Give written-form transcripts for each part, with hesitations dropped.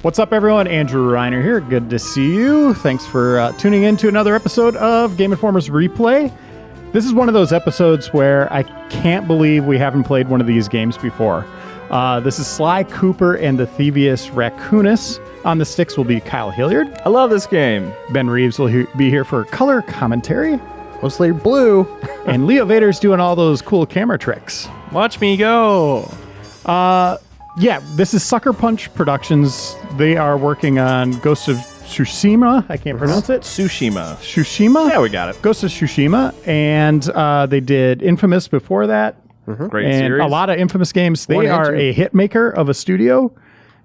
What's up, everyone? Andrew Reiner here. Good to see you. Thanks for tuning in to another episode of Game Informer's Replay. This is one of those episodes where I can't believe we haven't played one of these games before. This is Sly Cooper and the Thievius Raccoonus. On the sticks will be Kyle Hilliard. I love this game. Ben Reeves will be here for color commentary. Mostly blue. And Leo Vader's doing all those cool camera tricks. Watch me go. Yeah, this is Sucker Punch Productions. They are working on Ghost of Tsushima. I can't pronounce it. Tsushima. Tsushima? Yeah, we got it. Ghost of Tsushima. And they did Infamous before that. Mm-hmm. Great and series. a lot of Infamous games. They 1 and are 2. a hit maker of a studio.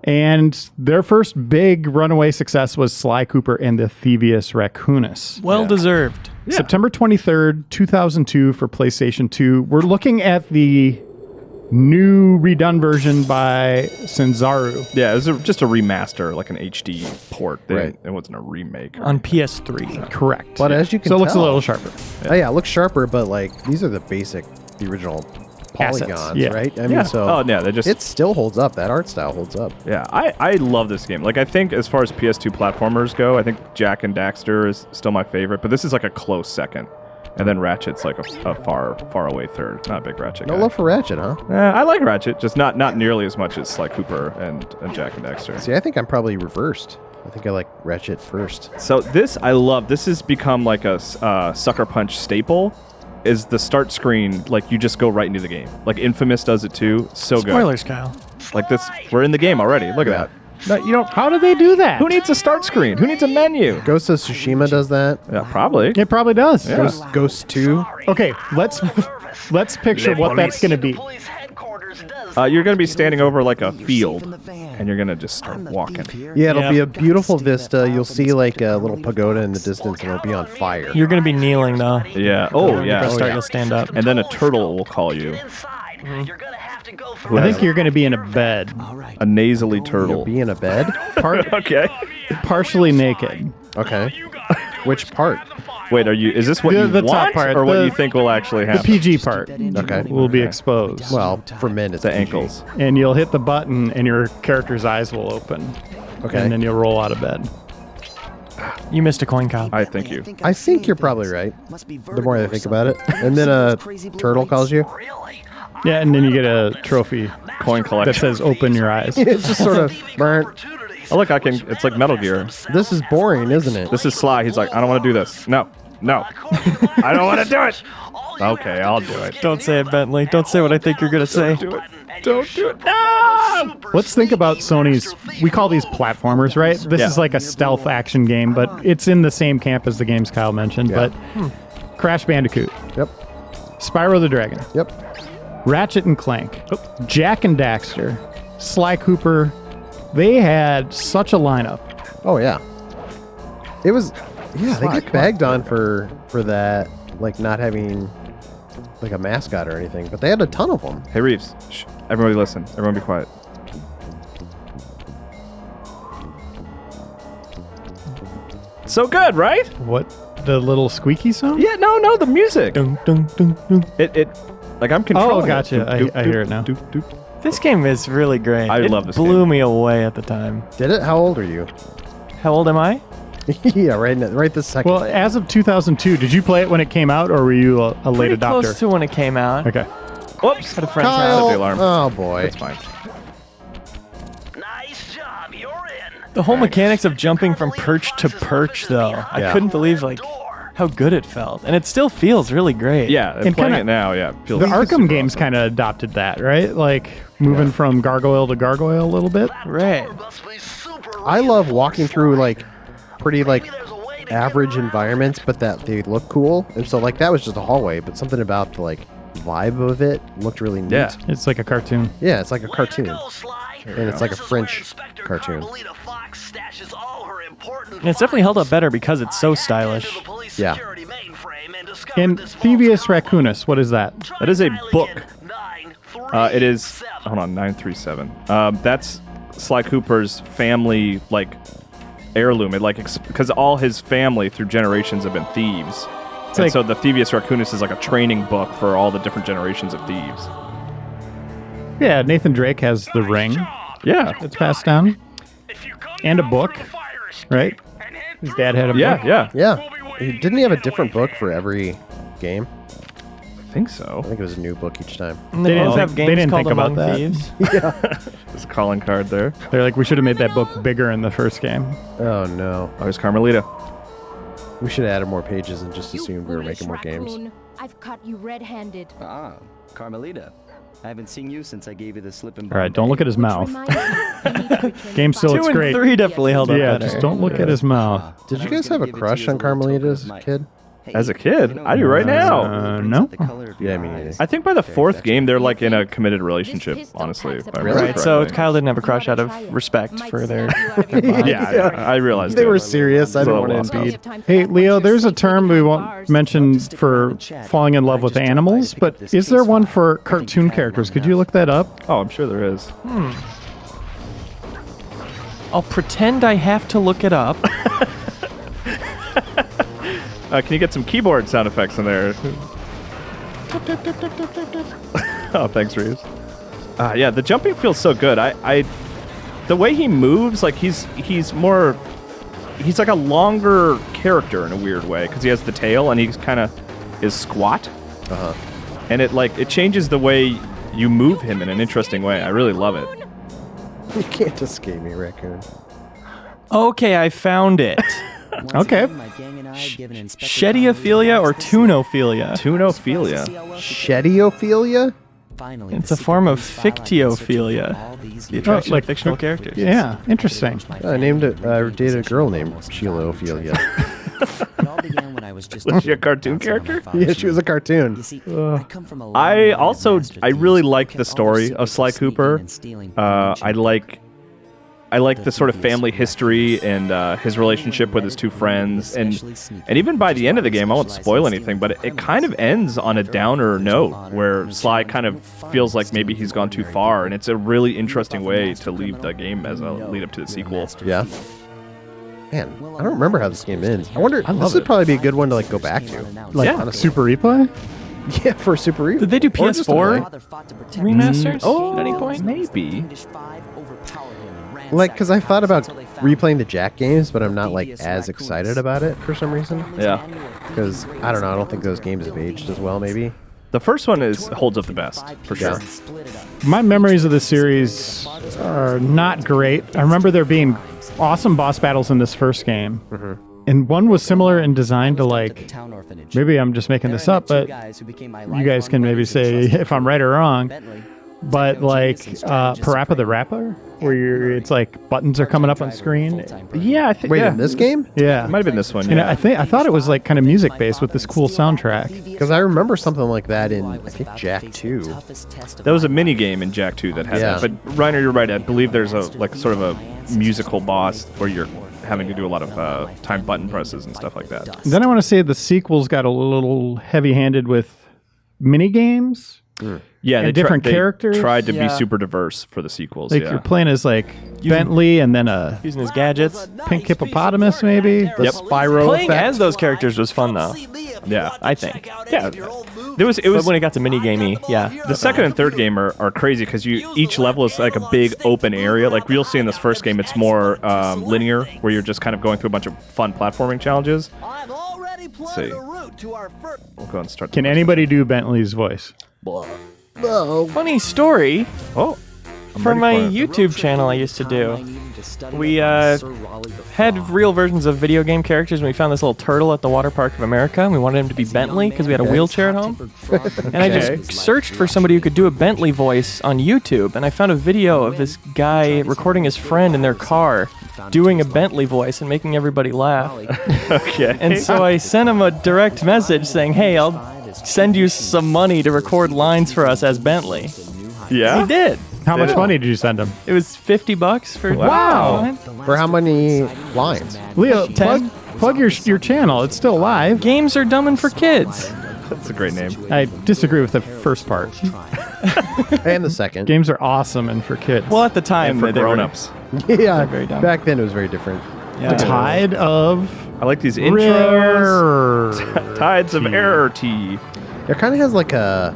And their first big runaway success was Sly Cooper and the Thievius Raccoonus. Well deserved. Yeah. September 23rd, 2002 for PlayStation 2. We're looking at the new redone version by Sanzaru. Yeah, it was just a remaster, like an HD port. Right. It wasn't a remake. On PS3. Correct. But as you can so it looks a tell- little sharper. Oh, yeah, it looks sharper, but like these are the original Assets, polygons, yeah. right? I Yeah. mean, so Oh, yeah, they just... it still holds up. That art style holds up. Yeah, I love this game. Like, I think as far as PS2 platformers go, I think Jak and Daxter is still my favorite, but this is like a close second. And then Ratchet's like a far away third. Not a big Ratchet No guy. love for Ratchet, huh? I like Ratchet, just not nearly as much as Sly Cooper and Jak and Daxter. See, I think I'm probably reversed. I think I like Ratchet first. So this I love. This has become like a Sucker Punch staple. Is the start screen like you just go right into the game? Like Infamous does it too. So good. Spoilers, Kyle. Like this, we're in the game already. Look at that. No, you don't. How do they do that? Who needs a start screen? Who needs a menu? Ghost of Tsushima does that. Yeah, probably. It probably does. Yeah. Ghost 2. Okay, let's picture what that's going to be. You're gonna be standing over like a field, and you're gonna just start walking. Yeah, it'll Yep. be a beautiful vista. You'll see like a little pagoda in the distance, and it'll be on fire. You're going to be kneeling, though. Yeah. Oh yeah. Press start, you'll stand up. And then a turtle will call you. I think you're going to be in a bed, A nasally turtle. Be in a bed. Okay. partially naked. Okay. Which part? Wait, is this what The- you the top want, part, or what the- you think will actually The happen? PG part Okay. will be exposed. Well, for men, it's The PG. ankles. And you'll hit the button and your character's eyes will open. Okay. And then you'll roll out of bed. You missed a coin, Kyle. I thank you. I think you're probably right. The more I think about it. And then a turtle calls you. Yeah, and then you get a trophy Coin that collection. says open your eyes. It's just sort of burnt. Oh look, it's like Metal Gear. This is boring, isn't it? This is Sly. He's like, I don't want to do this. No. I don't want to do it. Okay, I'll do it. Don't say it, Bentley. Don't say what I think you're going to say. Do it. Don't do it. No! Let's think about Sony's, we call these platformers, right? This Yeah. is like a stealth action game, but it's in the same camp as the games Kyle mentioned. Yeah. But Crash Bandicoot, Yep. Spyro the Dragon, Yep. Ratchet and Clank, Jak and Daxter, Sly Cooper, they had such a lineup. Oh yeah. It was. Yeah, they get bagged on for that, like not having like a mascot or anything, but they had a ton of them. Hey Reeves, shh. Everybody listen. Everyone be quiet. So good, right? What, the little squeaky sound? Yeah, no, the music. Dun, dun, dun, dun. It like I'm controlling. Oh, gotcha. I hear it now. This game is really great. I it love this blew game. me away at the time. Did it? How old are you? How old am I? Yeah, right this second. Well, as of 2002, did you play it when it came out, or were you a late Pretty adopter? close to when it came out. Okay. Whoops. At a friend's Kyle. house. the alarm. Oh boy. It's fine. Nice job, you're in. The whole mechanics of jumping from perch to perch, though. I Yeah. couldn't believe like how good it felt. And it still feels really great. Yeah, and And playing kinda- it now, yeah, feels The super Arkham games awesome. kind of adopted that, right? Like moving from gargoyle to gargoyle a little bit. Right. I love walking through like pretty like average environments, but that they look cool. And so like that was just a hallway, but something about the like vibe of it looked really neat. Yeah. It's like a cartoon. Yeah, it's like a cartoon. And it's like a French cartoon. And it's definitely held up better because it's so stylish. Yeah. And Thievius Raccoonus, what is that? That is a book. It is. Hold on, 937. That's Sly Cooper's family like heirloom. It like because all his family through generations have been thieves. And like- so the Thievius Raccoonus is like a training book for all the different generations of thieves. Yeah, Nathan Drake has the ring Yeah. that's passed down. and a book, right? His dad had a book. Yeah. Yeah. Didn't he have a different book for every game? I think so. I think it was a new book each time. And they They both didn't have think- they games didn't called think about Among that. Thieves. There's a calling card there. They're like, we should have made that book bigger in the first game. Oh, no. Oh, there's Carmelita. We should have added more pages and just You assumed we were foolish making more games. raccoon. I've caught you red-handed. Ah, Carmelita. I haven't seen you since I gave you the slip and All right, don't look at his mouth. Reminds me, you need to return Game the still file. looks 2 and great. 3 definitely held up Yeah, better. just don't look at his mouth. Did you guys have a crush on Carmelita as a kid? As a kid? I do right now. No. Yeah, me neither. I think by the 4th game, they're like in a committed relationship, honestly. If I remember Right, so correctly. Kyle didn't have a crush out of respect for their Yeah, I realized They it. were serious. I It's a don't little want to lost impede. Hey, Leo, there's a term we won't mention for falling in love with animals, but is there one for cartoon characters? Could you look that up? Oh, I'm sure there is. I'll pretend I have to look it up. Can you get some keyboard sound effects in there? Oh, thanks, Reeves. Yeah, the jumping feels so good. The way he moves, like he's like a longer character in a weird way because he has the tail and he's kind of is squat. And it changes the way you move him in an interesting way. I really love it. You can't escape me, Raccoon. Okay, I found it. Okay. Shediophilia or tunophilia? Tunophilia. Shediophilia? It's a form of fictiophilia. The attraction like of fictional characters. Yeah, interesting. I named it. I dated a girl named Sheilaophilia. Was she a cartoon character? Yeah, she was a cartoon. I really like the story of Sly Cooper. I like the sort of family history and his relationship with his two friends, and even by the end of the game, I won't spoil anything, but it kind of ends on a downer note where Sly kind of feels like maybe he's gone too far, and it's a really interesting way to leave the game as a lead up to the sequel. Yeah. Man, I don't remember how this game ends. I wonder. This would probably be a good one to like go back to. Like Yeah. Super Replay? Yeah, for Super Replay. Did they do Or just PS4 a remasters Oh, at any point? maybe. Like, because I thought about replaying the Jack games, but I'm not like as excited about it for some reason. Yeah. Because I don't know. I don't think those games have aged as well. Maybe. The first one holds up the best, for sure. My memories of the series are not great. I remember there being awesome boss battles in this first game. And one was similar in design to like, maybe I'm just making this up, but you guys can maybe say if I'm right or wrong. But like Parappa the Rapper, where it's like buttons are coming up on screen. Yeah, I think. Wait, Yeah. in this game? Yeah, It might have been this one. And Yeah. I thought it was like kind of music based with this cool soundtrack. Because I remember something like that in I think Jack 2. That was a mini game in Jack 2 that had Yeah. that. But Reiner, you're right. I believe there's a like sort of a musical boss where you're having to do a lot of time button presses and stuff like that. Then I want to say the sequels got a little heavy-handed with mini games. Yeah, And they different they characters? tried to be Yeah. super diverse for the sequels. Like yeah. you're playing as like Bentley and then a Using his gadgets. pink hippopotamus, maybe. The Yep. Spyro Playing effect. as those characters was fun though, Yeah. I think. Yeah. It But was when it got to minigamey, yeah. the second and third game are crazy because each level is like a big open area. Like you'll see in this first game, it's more linear, where you're just kind of going through a bunch of fun platforming challenges. I've already plotted a route to our first. We'll go and start. Can anybody do Bentley's voice? Funny story Oh, I'm for ready my for it. YouTube channel I used to do. We had real versions of video game characters, and we found this little turtle at the Water Park of America, and we wanted him to be Bentley because we had a wheelchair at home. And I just searched for somebody who could do a Bentley voice on YouTube, and I found a video of this guy recording his friend in their car doing a Bentley voice and making everybody laugh. Okay. And so I sent him a direct message saying, hey, I'll send you some money to record lines for us as Bentley. Yeah. He did. How much money did you send him? It was $50 for Wow. For how many lines? Leo, 10? plug your channel. It's still live. Games are dumb and for kids. That's a great name. I disagree with the first part. And the second. Games are awesome and for kids. Well, at the time, And for they were- grown-ups. Yeah, very dumb. back then it was very different. Yeah. Tide of I like these intros. Rare. Tides of Error Tea. It kind of has like a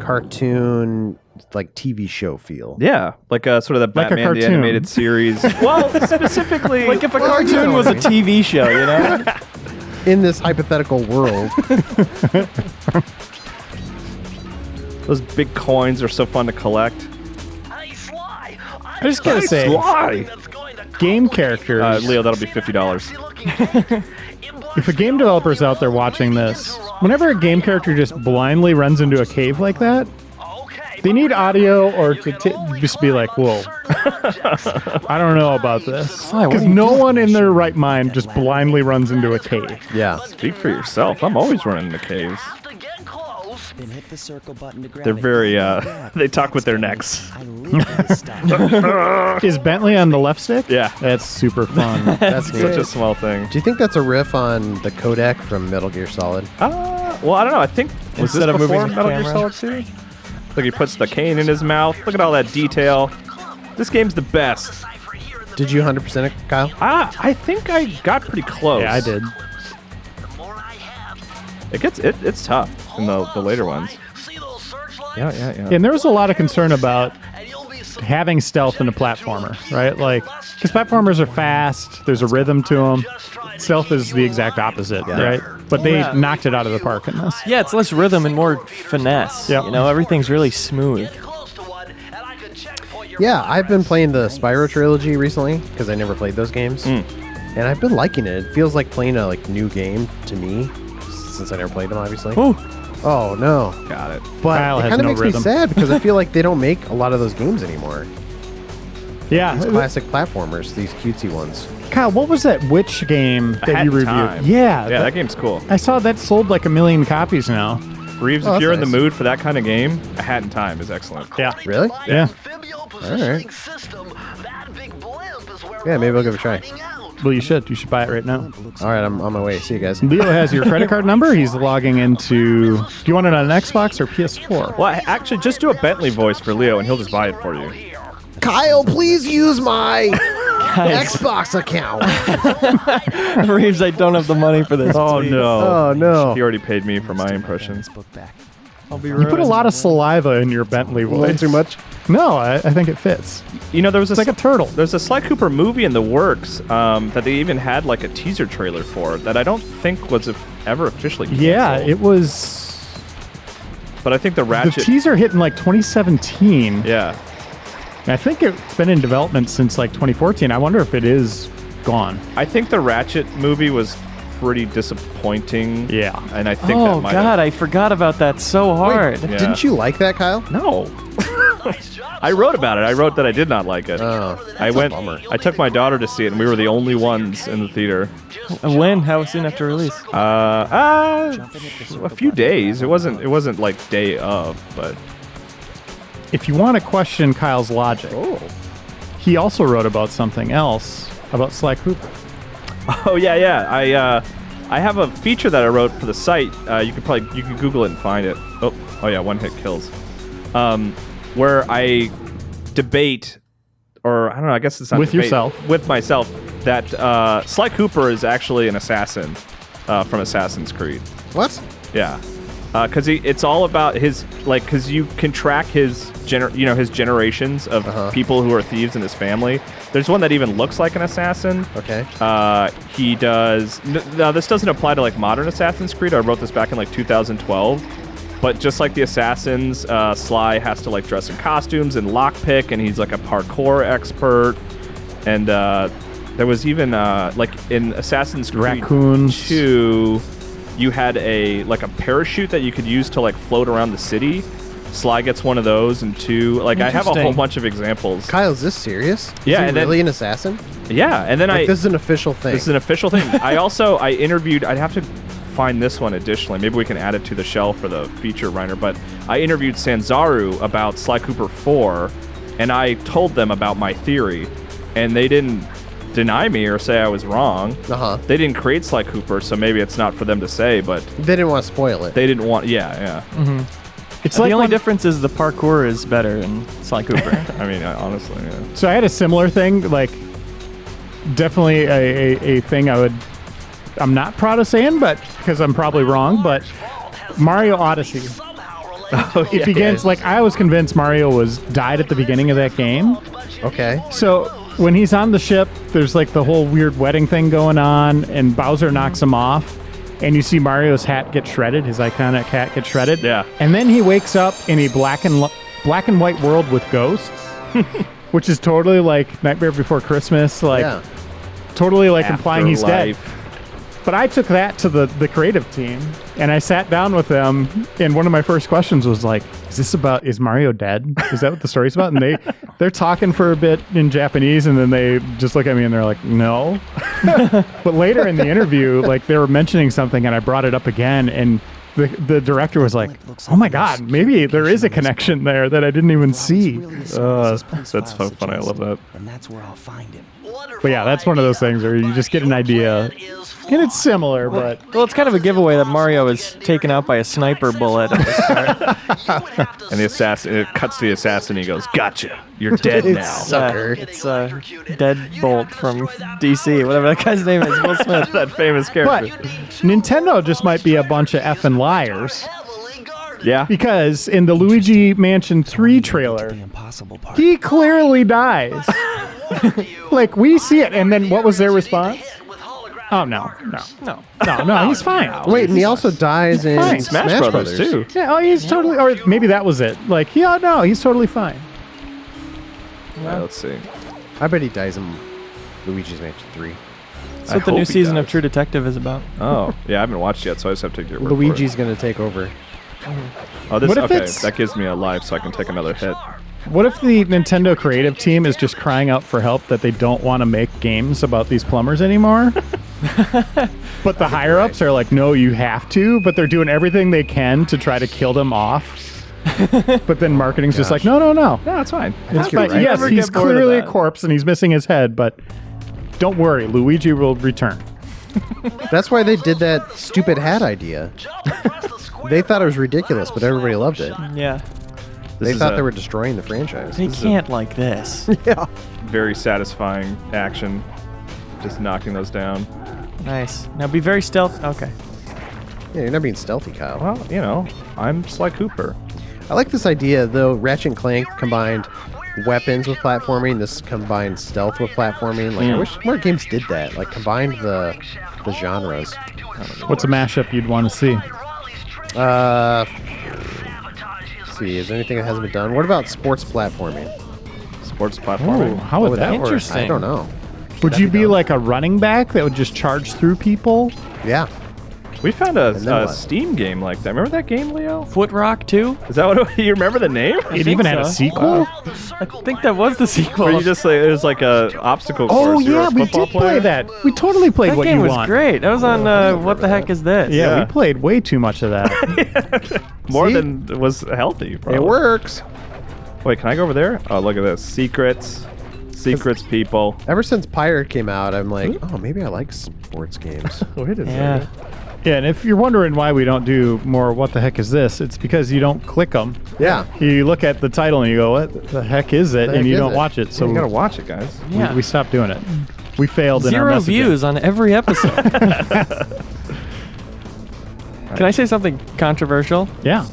cartoon like TV show feel. Yeah, like sort of the Like a Batman the cartoon. animated series. Well, specifically, Like if a cartoon was a TV show, you know? In this hypothetical world, those big coins are so fun to collect. I just gotta say, game characters. Leo, that'll be $50. If a game developer's out there watching this, whenever a game character just blindly runs into a cave like that, they need audio or to just be like, whoa, I don't know about this. Sly, what Because are you no doing? one in their right mind just blindly runs into a cave. yeah. Speak for yourself. I'm always running into caves. Then hit the circle button to grab They're it. very, they talk with their necks. I live this stuff. Is Bentley on the left stick? Yeah. That's super fun. That's Such neat. a small thing. Do you think that's a riff on the codec from Metal Gear Solid? Well, I don't know. I think was Instead this of moving before the Metal Gear camera? Solid 2? Look, he puts the cane in his mouth. Look at all that detail. This game's the best. Did you 100% it, Kyle? I think I got pretty close. Yeah, I did. It's tough in the later ones. Yeah. And there was a lot of concern about having stealth in a platformer, right? Like, because platformers are fast, there's a rhythm to them. Stealth is the exact opposite, right? But they knocked it out of the park in this. Yeah, it's less rhythm and more finesse. Yep. You know, everything's really smooth. Yeah, I've been playing the Spyro trilogy recently because I never played those games, and I've been liking it. It feels like playing a new game to me, since I never played them, obviously. Ooh. Oh no! Got it. But Kyle it has kind of no makes rhythm. me sad because I feel like they don't make a lot of those games anymore. Yeah. These classic platformers, these cutesy ones. Kyle, what was that witch game that Hat you in reviewed? Time. Yeah. Yeah, that game's cool. I saw that sold like 1 million copies now. Reeves, Oh, if you're in that's the nice. mood for that kind of game, A Hat in Time is excellent. Yeah. Really? Yeah. All right. Yeah, maybe I'll give it a try. Well, you should. You should buy it right now. All right, I'm on my way. See you guys. Leo has your credit card number. He's logging into. Do you want it on an Xbox or PS4? Well, actually, just do a Bentley voice for Leo, and he'll just buy it for you. Kyle, please use my Xbox account. Reeves, I don't have the money for this. Oh please. no! Oh no! He already paid me for my impressions. Book back. I'll be You put a ruined. lot of saliva in your Bentley A little voice. too much. No, I think it fits. You know, there was It's like a turtle. There's a Sly Cooper movie in the works that they even had like a teaser trailer for that I don't think was ever officially canceled. Yeah, it was. But I think the The Ratchet. teaser hit in like 2017. Yeah. I think it's been in development since like 2014. I wonder if it is gone. I think the Ratchet movie was pretty disappointing. Yeah. And I think Oh that might God, I forgot about that so hard. Wait, Yeah. didn't you like that, Kyle? No. I wrote about it. I wrote that I did not like it. Oh, I went. I took my daughter to see it, and we were the only ones in the theater. When? How soon after release? A few days. It wasn't like day of, but If you want to question Kyle's logic, he also wrote about something else about Sly Cooper. oh yeah. I have a feature that I wrote for the site. You can Google it and find it. Oh yeah, one hit kills. Where I debate, or I don't know. I guess it's not With debate, yourself. with myself, that Sly Cooper is actually an assassin from Assassin's Creed. what? Yeah, because it's all about his because you can track his his generations of people who are thieves in his family. There's one that even looks like an assassin. Okay. He does. Now this doesn't apply to like modern Assassin's Creed. I wrote this back in like 2012. But just like the assassins, Sly has to like dress in costumes and lockpick, and he's like a parkour expert. And there was even like in Assassin's Creed Raccoons. 2, you had a parachute that you could use to like float around the city. Sly gets one of those, and 2. Like I have a whole Interesting. bunch of examples. Kyle, is this serious? Yeah, Is he and then- really an assassin? Yeah, and then Like, this is an official thing. This is an official thing. I interviewed. I'd have to find this one additionally. Maybe we can add it to the shelf for the feature, Reiner. But I interviewed Sanzaru about Sly Cooper 4, and I told them about my theory, and they didn't deny me or say I was wrong. They didn't create Sly Cooper, so maybe it's not for them to say. But They didn't want to spoil it. they didn't want. Yeah. It's The like only when- difference is the parkour is better in Sly Cooper. I mean, honestly, yeah. So I had a similar thing, like definitely a thing I'm not proud of saying, but because I'm probably wrong, but Mario Odyssey. it begins like I was convinced Mario was died at the beginning of that game. Okay. So when he's on the ship, there's like the whole weird wedding thing going on, and Bowser knocks him off, and you see Mario's hat get shredded, his iconic hat get shredded. Yeah. And then he wakes up in a black and white world with ghosts, which is totally like Nightmare Before Christmas, like totally like implying he's dead. But I took that to the creative team, and I sat down with them, and one of my first questions was like, is Mario dead? Is that what the story's about? And they're talking for a bit in Japanese, and then they just look at me and they're like, no. But later in the interview, like they were mentioning something, and I brought it up again, and the director was like, oh my God, maybe there is a connection there that I didn't even see. That's so funny. I love that. And that's where I'll find him. But yeah, that's one of those things where you just get an idea, and it's similar, but... Well, it's kind of a giveaway that Mario is taken out by a sniper bullet at the start. And the assassin, it cuts to the assassin. He goes, "Gotcha. You're dead now." Sucker. It's Deadbolt from DC, whatever that guy's name is, Will Smith. That famous But character. Nintendo just might be a bunch of effing liars. Yeah. Because in the Luigi Mansion 3 trailer, Impossible part. he clearly dies. Like, we see it, and then what was their response? Oh, no, he's fine. Wait, and he also dies in fine. Smash Brothers too. Yeah, oh, he's totally, or maybe that was it. Like, yeah, no, he's totally fine. Let's see. I bet he dies in Luigi's Mansion 3. That's what the hope new he season of does. True Detective is about. Oh, yeah. I haven't watched yet, so I just have to take your word for it. Luigi's going to take over. Oh, this What if okay. it's- That gives me a life, so I can take another hit. What if the Nintendo creative team is just crying out for help that they don't want to make games about these plumbers anymore? But the higher-ups are like, no, you have to, but they're doing everything they can to try to kill them off. But then marketing's just like, no. No, it's fine. It's you're fine. right. Yes, Never he's get bored of clearly a that. corpse and he's missing his head, but don't worry, Luigi will return. That's why they did that stupid hat idea. They thought it was ridiculous, but everybody loved it. Yeah. They is thought a- they were destroying the franchise. They can't like this. Yeah. Very satisfying action. Just knocking those down. Nice. Now be very stealth. Okay. Yeah, you're not being stealthy, Kyle. Well, you know, I'm Sly Cooper. I like this idea, though. Ratchet and Clank combined weapons with platforming. This combined stealth with platforming. Like, I wish more games did that. Like, combined the genres. What's a mashup you'd want to see? Let's see, is there anything that hasn't been done? What about sports platforming? Sports platforming. How would that work? Interesting. I don't know. Would you be like a running back that would just charge through people? Yeah. We found And then a what? Steam game like that. Remember that game, Leo? Foot Rock 2? Is that what you remember the name? It think even had a so. sequel? I think that was the sequel. Where you just like it was like a obstacle Oh, course. You were yeah, a we football did player. play that. We totally played that What game You was Want. great. That was on What the Heck Is This? Yeah, Yeah. we played way too much of that. More See? than was healthy. Probably. It works. Wait, can I go over there? Oh, look at this. Secrets, people. Ever since Pirate came out, I'm like, oh, maybe I like sports games. Wait a Yeah. second. Yeah, and if you're wondering why we don't do more What the Heck Is This, it's because you don't click them. Yeah. You look at the title and you go, what the heck is it? The And heck you is don't it? watch it. So You gotta watch it, guys. Yeah. we stopped doing it. We failed in our 0 messaging. views on every episode. Can I say something controversial? Yeah.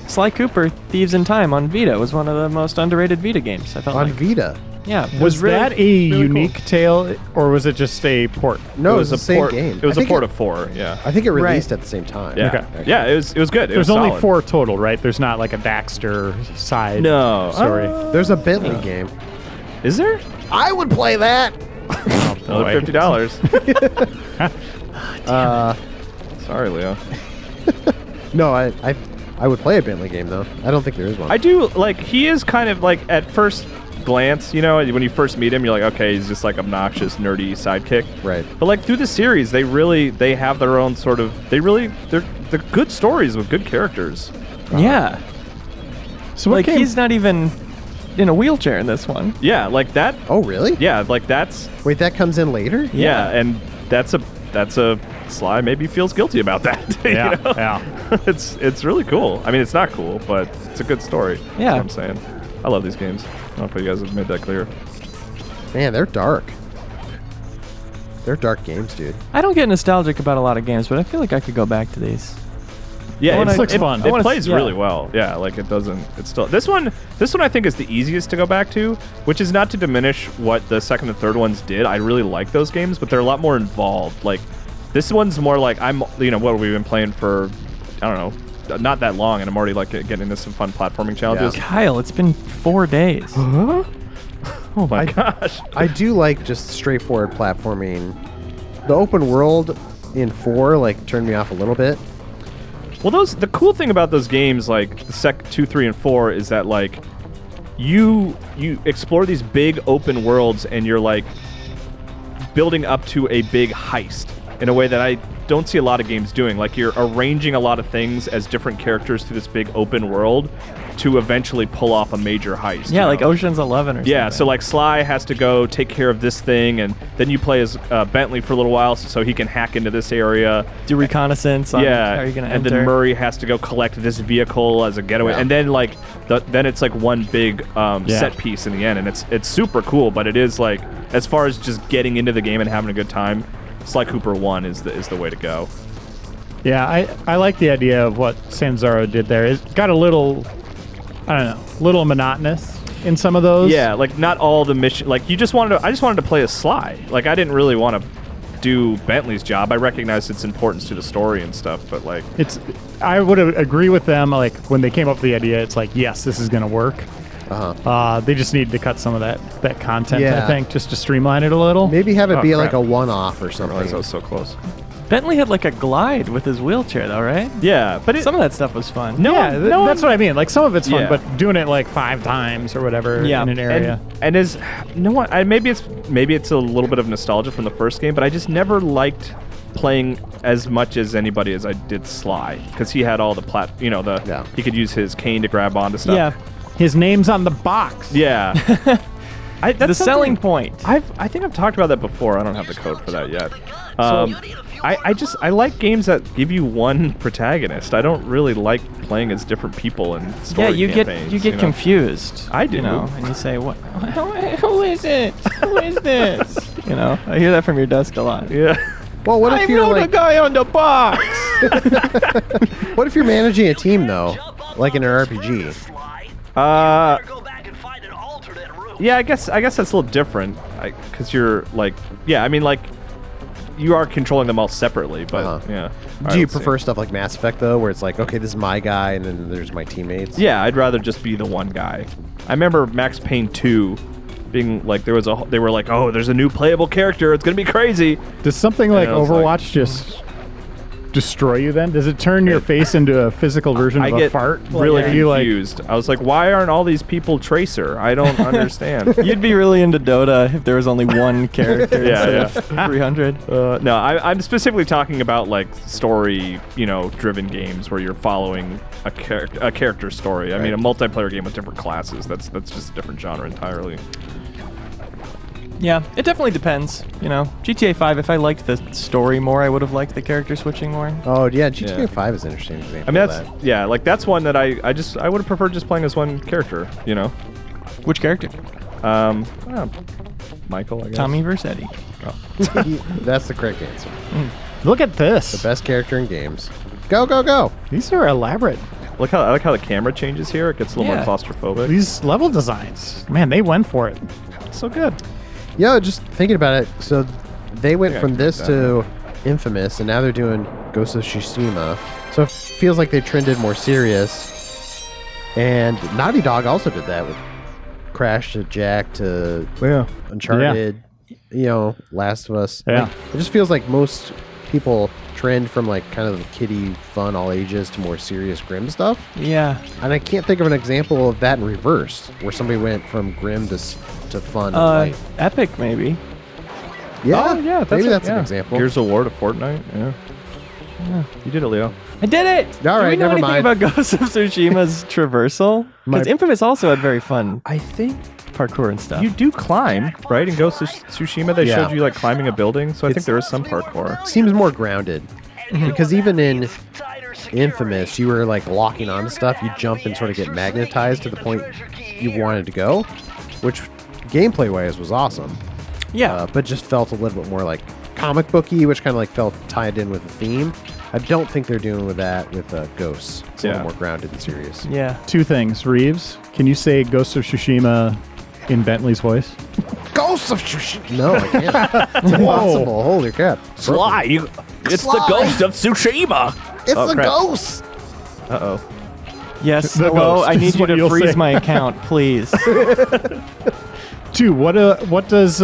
Sly Cooper, Thieves in Time on Vita was one of the most underrated Vita games. I felt On like. Vita. Yeah. it Was really- that a really unique cool. tale, or was it just a port? No, it was was the a same port. game. It was I a think port of 4. Yeah. I think it Right. released at the same time. Yeah. Okay. actually. Yeah. It was good. It There's was only solid. 4 total, right? There's not like a Daxter side No. story. There's a Bentley game. Is there? I would play that. Another boy. $50. Uh, Sorry, Leo. no, I would play a Bentley game though. I don't think there is one. I do like. He is kind of like at first glance, you know, when you first meet him, you're like, okay, he's just like obnoxious, nerdy sidekick. Right. But like through the series, they have their own sort of. They're good stories with good characters. Yeah. So what Like, came? he's not even in a wheelchair in this one. Yeah, like that. Oh, really? Yeah, like that's. Wait, that comes in later? Yeah, and that's a Sly maybe feels guilty about that. you Yeah, know? yeah. It's really cool. I mean, it's not cool, but it's a good story. Yeah. That's what I'm saying. I love these games. I don't know if you guys have made that clear. Man, they're dark. They're dark games, dude. I don't get nostalgic about a lot of games, but I feel like I could go back to these. Yeah, It looks fun. It plays really well. Yeah, like it doesn't. It's still this one. This one I think is the easiest to go back to, which is not to diminish what the second and third ones did. I really like those games, but they're a lot more involved. Like this one's more like what have we been playing for? I don't know, not that long, and I'm already like getting into some fun platforming challenges. Kyle, it's been 4 days. Oh my gosh! I do like just straightforward platforming. The open world in 4 like turned me off a little bit. Well, the cool thing about those games, like the 2, 3, and 4, is that like you explore these big open worlds, and you're like building up to a big heist in a way that I don't see a lot of games doing. Like you're arranging a lot of things as different characters through this big open world to eventually pull off a major heist. Yeah, like Ocean's 11 or something. Yeah, so like Sly has to go take care of this thing, and then you play as Bentley for a little while so he can hack into this area. Do reconnaissance on how you're going to and enter. then Murray has to go collect this vehicle as a getaway. And then like then it's like one big set piece in the end, and it's super cool, but it is like, as far as just getting into the game and having a good time, Sly Cooper 1 is the way to go. Yeah, I like the idea of what Sanzaro did there. It got a little, I don't know, little monotonous in some of those. Yeah, like not all the mission. Like I just wanted to play as Sly. Like I didn't really want to do Bentley's job. I recognize its importance to the story and stuff, but like I would agree with them. Like when they came up with the idea, it's like, yes, this is gonna work. They just need to cut some of that content, I think, just to streamline it a little. Maybe have it be like a one-off or something. I realized I was so close. Bentley had like a glide with his wheelchair, though, right? Yeah, but some of that stuff was fun. That's what I mean. Like some of it's fun, Yeah. but doing it like 5 times or whatever in an area. And maybe it's a little bit of nostalgia from the first game, but I just never liked playing as much as anybody as I did Sly, because he had all the he could use his cane to grab onto stuff. Yeah. His name's on the box. Yeah. That's the selling point. I think I've talked about that before. I don't have the code for that yet. I like games that give you one protagonist. I don't really like playing as different people in story campaigns. you get confused. I do. And you say, "What? Who is it? Who is this?" I hear that from your desk a lot. Yeah. Well, what if you're the guy on the box? What if you're managing a team though, like in an RPG? Yeah, I guess that's a little different, because you're like, you are controlling them all separately, but yeah. Do you prefer stuff like Mass Effect though, where it's like, okay, this is my guy, and then there's my teammates? Yeah, I'd rather just be the one guy. I remember Max Payne 2 being like, they were like, oh, there's a new playable character, it's gonna be crazy. Does something like Overwatch just destroy you then? Does it turn your face into a physical version of a fart? Really confused. I was like, why aren't all these people Tracer? I don't understand. You'd be really into Dota if there was only one character instead of 300. No, I'm specifically talking about like story, driven games where you're following a character story. I mean, a multiplayer game with different classes. That's just a different genre entirely. Yeah, it definitely depends. GTA 5, if I liked the story more, I would have liked the character switching more. Oh, yeah, GTA 5 is an interesting example. I mean, that's one that I would have preferred just playing as one character, Which character? Michael, I guess. Tommy Vercetti. Oh. That's the correct answer. Look at this. The best character in games. Go, go, go. These are elaborate. I like how the camera changes here. It gets a little more claustrophobic. These level designs, man, they went for it. So good. Yeah, just thinking about it. So they went from this to Infamous, and now they're doing Ghost of Tsushima. So it feels like they trended more serious. And Naughty Dog also did that with Crash to Jack to Uncharted, Last of Us. Yeah. Like, it just feels like most people trend from like kind of kiddie fun all ages to more serious grim stuff. Yeah. And I can't think of an example of that in reverse, where somebody went from grim to fun. And light. Epic, maybe. Yeah, maybe that's an example. Gears of War to Fortnite. Yeah. You did it, Leo. I did it! All right, Do we know never anything mind. about Ghost of Tsushima's traversal? Because Infamous also had very fun I think parkour and stuff. you do climb, right? In Ghost of Tsushima, they showed you like climbing a building, so I think there is some parkour. Seems more grounded. Because even in Infamous, you were like locking on stuff. You jump and sort of get magnetized to the point you wanted to go, which gameplay wise was awesome. Yeah. But just felt a little bit more like comic booky, which kind of like felt tied in with the theme. I don't think they're doing with that with Ghosts. It's a Yeah. little more grounded and serious. Yeah. Two things. Reeves, can you say Ghost of Tsushima in Bentley's voice? Ghosts of Tsushima. No, I can't. It's impossible. Holy crap. Sly, it's Sly. the ghost of Tsushima. It's Oh, a crap. ghost. Uh-oh. Yes. The Hello. ghost I is need you what to you'll freeze say. my account, please. Two, what does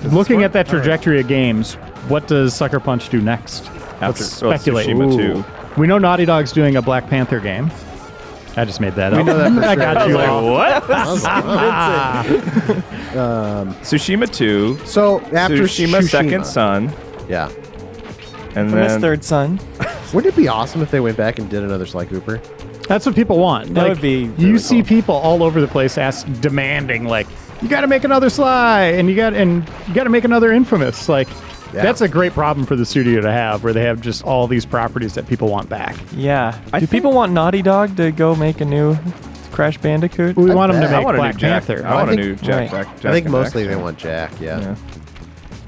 looking at that trajectory of games, what does Sucker Punch do next? Let's speculate. Tsushima 2. We know Naughty Dog's doing a Black Panther game. I just made that up. We know that for I sure. got you all. What? Tsushima 2. So after Tsushima Second Son. Yeah. And From his then third son. Wouldn't it be awesome if they went back and did another Sly Cooper? That's what people want. That Like, would be you really see cool. people all over the place demanding, like, you got to make another Sly, and you got to make another Infamous. Like, Yeah. that's a great problem for the studio to have, where they have just all these properties that people want back. Yeah. I Do think- people want Naughty Dog to go make a new Crash Bandicoot? We want them to bet. I make want a new Black Jack. Panther. I want a think- new Jack. right. Jack I think and mostly Daxter. they want Jack. Yeah. Yeah.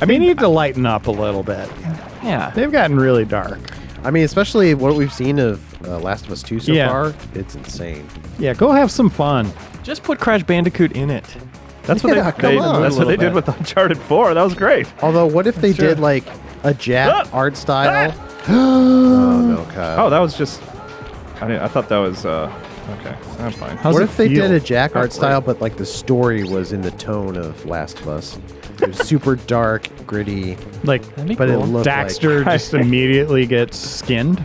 They need to lighten up a little bit. Yeah. They've gotten really dark. I mean, especially what we've seen of Last of Us 2 so Yeah. far, it's insane. Yeah, go have some fun. Just put Crash Bandicoot in it. That's what Yeah, come on. That's what they did with Uncharted 4. That was great. Although, what if they did like a Jack art style? Oh no, Kyle. Oh, that was just. I thought that was. Okay, I'm fine. How's What it if they feel? did a Jack art for it. style, but like the story was in the tone of Last of Us? It was super dark, gritty, Like, That'd be but cool. it looked Daxter like just immediately gets skinned?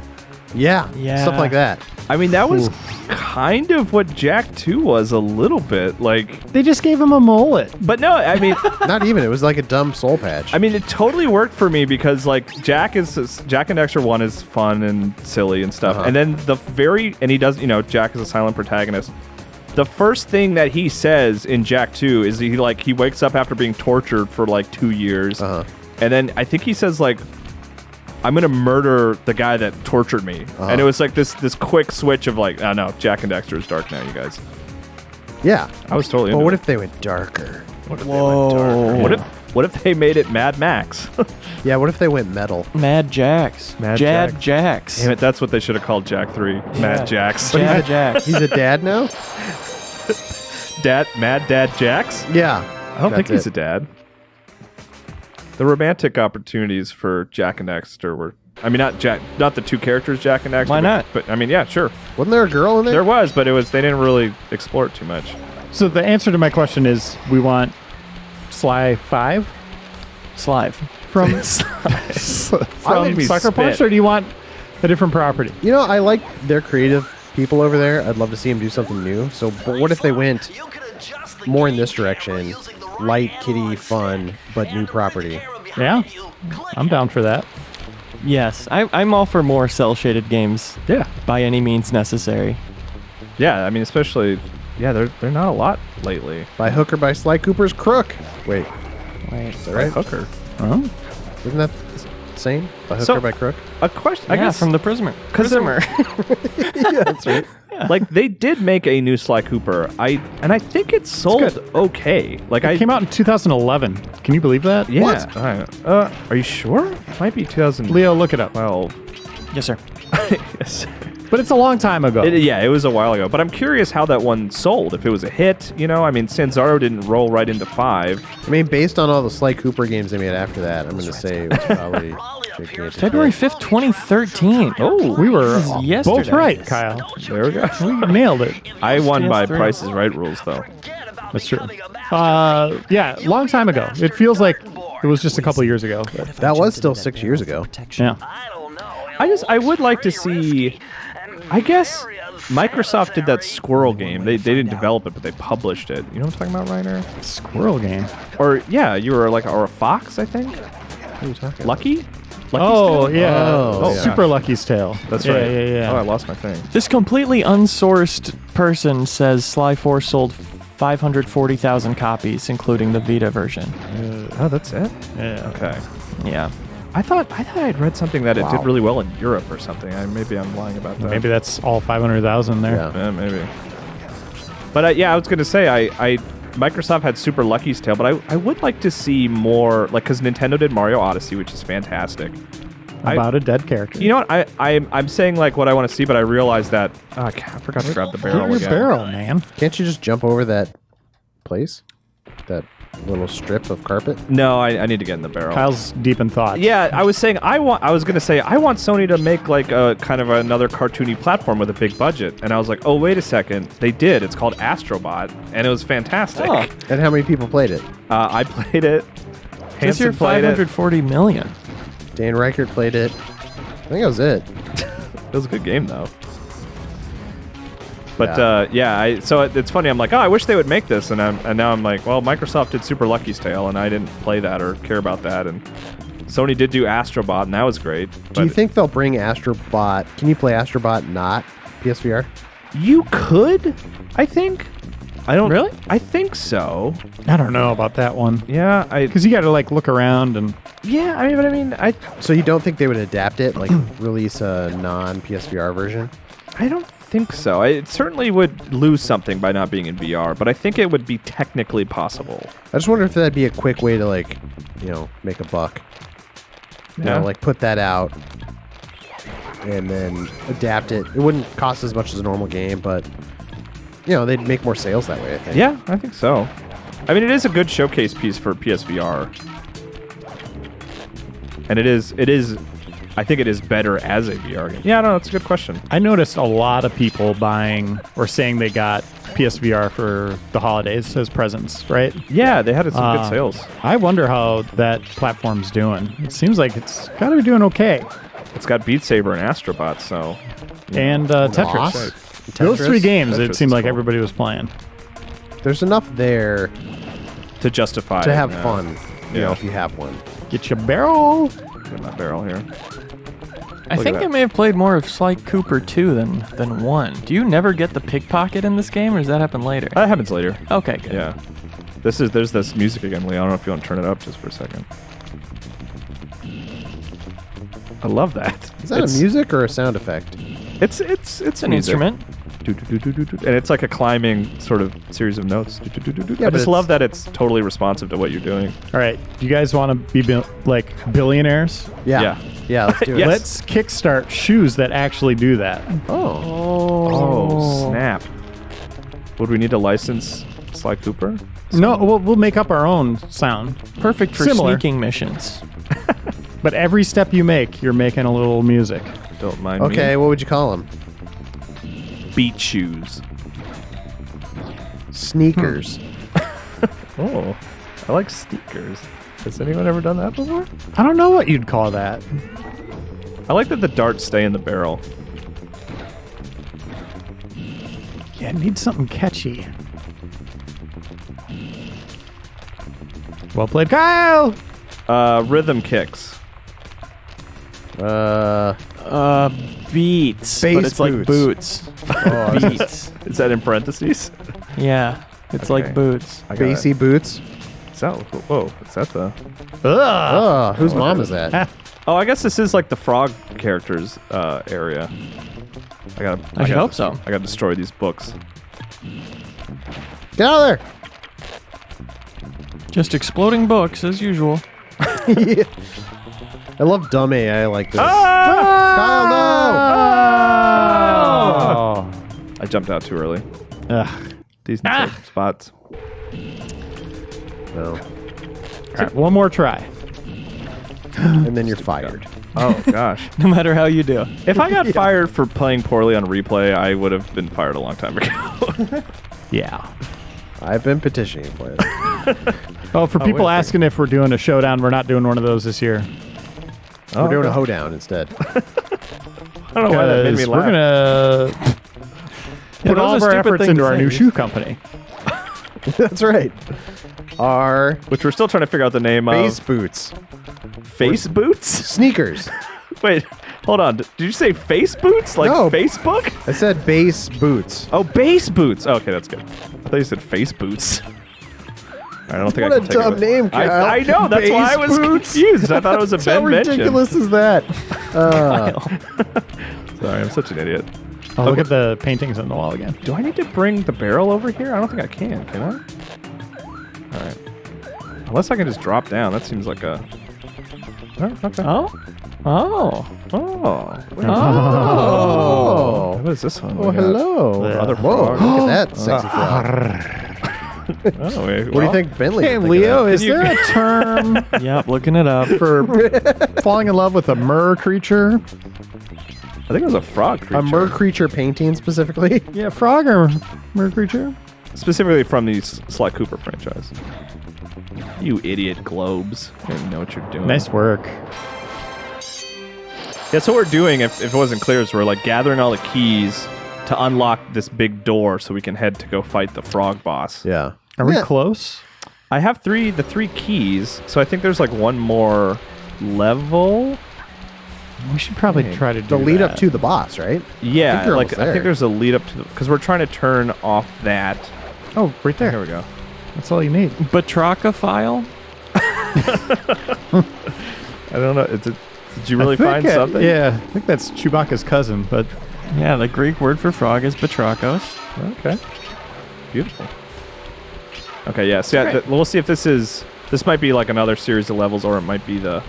yeah, Yeah. stuff like that. I mean, that was kind of what Jack 2 was a little bit like. They just gave him a mullet. But no, I mean, Not even. It was like a dumb soul patch. I mean, it totally worked for me because like Jack and Dexter 1 is fun and silly and stuff, Uh-huh. and then and he does, Jack is a silent protagonist. The first thing that he says in Jack 2 is he wakes up after being tortured for like 2 years, Uh-huh. and then I think he says like, I'm gonna murder the guy that tortured me, and it was like this quick switch of like, oh no, Jack and Dexter is dark now, you guys. yeah. I was totally. But into what it. if they went darker? What if they made it Mad Max? Yeah. What if they went metal? Mad Jacks. Mad Jad Jacks. Damn it, that's what they should have called Jack 3. Mad Jacks. Jad Jacks. He's a dad now. Mad Dad Jacks? Yeah. I don't think That's he's a dad. The romantic opportunities for Jack and Dexter were, I mean, not the two characters Jack and Dexter. Why not? But I mean, yeah, sure. Wasn't there a girl in there? There was, but they didn't really explore it too much. So the answer to my question is we want Sly 5 Slive. from, That from made me Sucker Punch, spit. or do you want a different property? You know, I like their creative people over there. I'd love to see them do something new. So, but what if they went more in this direction? Light, kiddie, fun, but new property. Yeah, I'm down for that. Yes, I'm all for more cell-shaded games Yeah. by any means necessary. Yeah, I mean, especially, they're not a lot lately. By hook or by Sly Cooper's crook. Wait, Wait. is that right? Hooker. Huh? Isn't that the same? By hook So- or by crook? A question, I Yeah, guess, from the Prisoner. 'cause Prisoner. Yeah, that's right. like they did make a new Sly Cooper. I think it sold good. okay. Like It came out in 2011. Can you believe that? Yeah. What? Are you sure? It might be 2012. Leo, look it up. Yes, sir. Yes. But it's a long time ago. It was a while ago. But I'm curious how that one sold. If it was a hit, I mean, Sanzaro didn't roll right into 5. I mean, based on all the Sly Cooper games they made after that, I'm going to say it was probably February 5th, 2013. Oh, we were This is yesterday. both right, Kyle. there we go. We nailed it. I won by PS3. Price is Right rules, though. That's true. Yeah, long time ago. It feels like it was just a couple years ago. but- That was still 6 years ago. yeah. I would like to see. I guess Microsoft did that Squirrel game. They didn't develop it, but they published it. You know what I'm talking about, Reiner? Squirrel game. Or yeah, you were or a fox, I think. What are you talking Lucky? Oh, Tale? yeah. Oh, yeah. Super Lucky's Tale. That's yeah, right. Yeah, yeah. Oh, I lost my thing. This completely unsourced person says Sly 4 sold 540,000 copies, including the Vita version. Oh, that's it. Yeah. Okay. Yeah. I thought I'd read something that it did really well in Europe or something. Maybe I'm lying about that. Maybe that's all 500,000 there. Yeah. Yeah, maybe. But yeah, I was gonna say I Microsoft had Super Lucky's Tale, but I would like to see more, like, because Nintendo did Mario Odyssey, which is fantastic. about a dead character. You know what? I'm saying like what I want to see, but I realized that I forgot to grab the barrel Get your again. barrel, man. Can't you just jump over that place? That little strip of carpet? No, I need to get in the barrel. Kyle's deep in thought. Yeah, I was saying I want Sony to make like a kind of another cartoony platform with a big budget, and I was like, oh wait a second, they did. It's called Astrobot, and it was fantastic. Oh. And how many people played it? I played it. This year, Hanson played it. 540 million. Dan Reichert played it. I think that was it. It was a good game though. But so it's funny. I'm like, oh, I wish they would make this, and now I'm like, well, Microsoft did Super Lucky's Tale, and I didn't play that or care about that, and Sony did do Astrobot, and that was great. Do you think they'll bring Astrobot? Can you play Astrobot not PSVR? you could? I think. I don't Really? I think so. I don't know about that one. Yeah, Because you got to like look around and yeah. I mean, So you don't think they would adapt it, like release a non-PSVR version? I don't think so. It certainly would lose something by not being in VR, but I think it would be technically possible. I just wonder if that'd be a quick way to make a buck. You know, like put that out and then adapt it. It wouldn't cost as much as a normal game, but they'd make more sales that way, I think. Yeah, I think so. I mean, it is a good showcase piece for PSVR. And it is I think it is better as a VR game. Yeah, no, that's a good question. I noticed a lot of people buying or saying they got PSVR for the holidays as presents, right? Yeah, they had some good sales. I wonder how that platform's doing. It seems like it's got to be doing okay. It's got Beat Saber and Astrobot, so And Tetris. Lost. Those three games, Tetris it seemed is like cool. everybody was playing. There's enough there to justify to have yeah. fun, Yeah. if you have one. Get your barrel. Get my barrel here. I think I may have played more of Sly Cooper 2 than 1. Do you never get the pickpocket in this game, or does that happen later? That happens later. Okay, good. Yeah. There's this music again, Leo. I don't know if you want to turn it up just for a second. I love that. Is that a music or a sound effect? It's An instrument. And it's like a climbing sort of series of notes. Yeah, I but just love it's- that it's totally responsive to what you're doing. All right. Do you guys want to be like billionaires? Yeah. Yeah, let's do it. Yes. Let's kickstart shoes that actually do that. Oh. Oh, snap. Would we need to license Sly Cooper? No, we'll make up our own sound. Perfect for Similar. sneaking missions. But every step you make, you're making a little music. Don't mind Okay, what would you call them? me. Beat shoes. Sneakers. Oh, I like sneakers. Has anyone ever done that before? I don't know what you'd call that. I like that the darts stay in the barrel. Yeah, it needs something catchy. Well played, Kyle! Rhythm kicks. Beats. Bass but it's like boots. Oh, Beats. Is that in parentheses? Yeah. It's Okay. like boots. I got it. Bassy boots. Is that, whoa, is that the... Ugh! Oh, whose mom is that? Oh, I guess this is like the frog characters area. I should hope so. I gotta destroy these books. Get out of Just exploding books as usual. there. I love dumb AI like this. Oh! I jumped out too early. Ugh. These need to take spots. No. All right, one more try. And then you're fired. Oh, gosh. No matter how you do. If I got fired for playing poorly on replay, I would have been fired a long time ago. Yeah. I've been petitioning for it. Oh, for people wait a asking if we're doing a showdown, we're not doing one of those this year. We're doing a hoedown instead. I don't know why that made me Because laugh. we're going to put those all are of our stupid efforts things into to our say. new shoe company. That's right. Our Which we're still trying to figure out the name base of. boots. Face boots? Sneakers. Wait, hold on. Did you say face boots? Like No. Facebook? I said base boots. Oh, base boots. Okay, that's good. I thought you said face boots. I don't think What I a can take dumb it. name, Kyle. I know. That's why I Base was boots? confused. I thought it was a How Ben mention. ridiculous is that? Sorry, I'm such an idiot. Oh, look at the paintings on the wall again. Do I need to bring the barrel over here? I don't think I can I? All right. Unless I can just drop down. That seems like a... Oh, okay. Oh? Oh. Oh. Oh. What is this one? Oh, We got hello. Other Whoa, frog. look at that sexy frog. Oh, wait, What do you think Bentley Hey, would think of Leo, that? is there a term Yep, looking it up. for falling in love with a mer creature? I think it was a frog creature. A mer creature painting specifically? Yeah, frog or mer creature? Specifically from the Sly Cooper franchise. You idiot globes. I don't even know what you're doing. Nice work. Yeah, so what we're doing, if it wasn't clear, is we're like gathering all the keys to unlock this big door so we can head to go fight the frog boss. Yeah. Are we Yeah. close? I have the three keys, so I think there's like one more level. We should probably try to do The lead up that. to the boss, right? Yeah, you're like almost I think there. there's a lead up to because we're trying to turn off that. Oh, right there. Here we go. That's all you need. Batraka file? I don't know. Did you really find something? Yeah, I think that's Chewbacca's cousin, but Yeah, the Greek word for frog is batrakos. Okay. Beautiful. Okay, yeah. So yeah, we'll see if this might be like another series of levels, or it might be the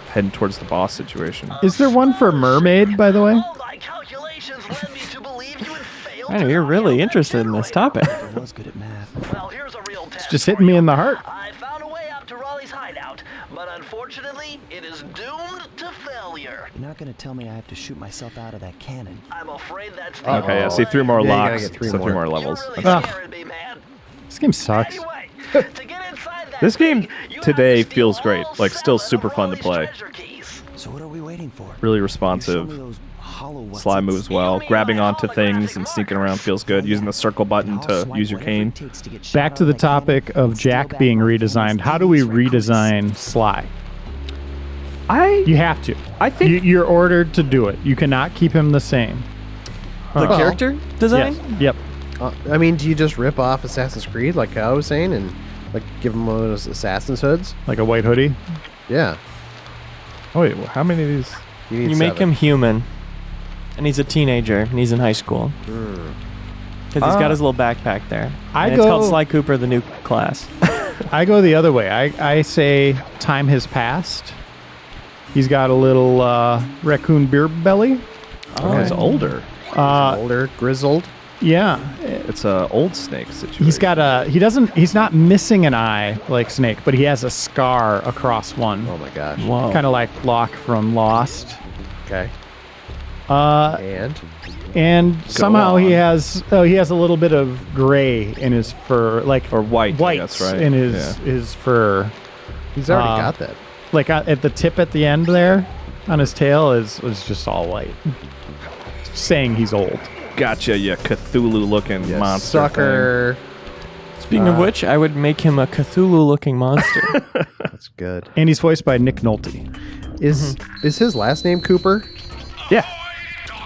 heading towards the boss situation. is there one for mermaid, by the way? All my calculations led me to believe you had failed. I know, you're really interested in this topic. I was good at math. Well, here's a real test. Just hitting me in the heart. I found a way out to Raleigh's hideout, but unfortunately, it is doomed to failure. You're not gonna tell me I have to shoot myself out of that cannon. I'm afraid that's the Okay, yeah. only See, 3 more Yeah, you gotta locks. get three so 3 more. more levels. You really Ah. scared me, man. This game sucks. Anyway, to get inside that This game thing, you have today to steal feels great. all Like, still 7 super of fun to Raleigh's play. treasure keys. So what are we waiting for? Really You show me responsive. those hollow what's Sly its. moves well. Grabbing onto things and sneaking around feels good. Using the circle button I'll to swipe use your whatever cane. it takes to get shot Back out to of the that cannon topic of and steal Jack back being my redesigned. friend's How do we Thievius redesign Sly? I You have to. I think You're ordered to do it. You cannot keep him the same. The Well, character design? Yes. Yep. I mean, do you just rip off Assassin's Creed like I was saying and like give him one of those Assassin's hoods? Like a white hoodie. Yeah. Oh wait, well, how many of these? need You make 7. him human, and he's a teenager, and he's in high school. Because he's got his little backpack there. I And it's called go- Sly Cooper, the new class. I go the other way. I say time has passed. He's got a little raccoon beer belly. Oh, it's older. Older, grizzled. Yeah. It's a old Snake situation. He's not missing an eye like Snake, but he has a scar across one. Oh my gosh. Whoa. Kind of like Locke from Lost. Okay. And And somehow on. he has a little bit of gray in his fur, like Or white, I white guess, right? in Yeah. his fur. he's already got that. Like at the tip at the end there, on his tail was just all white, saying he's old. Gotcha, you Cthulhu-looking Yes, monster. sucker. Speaking of which, I would make him a Cthulhu-looking monster. That's good. And he's voiced by Nick Nolte. Is his last name Cooper? Thing. Yeah.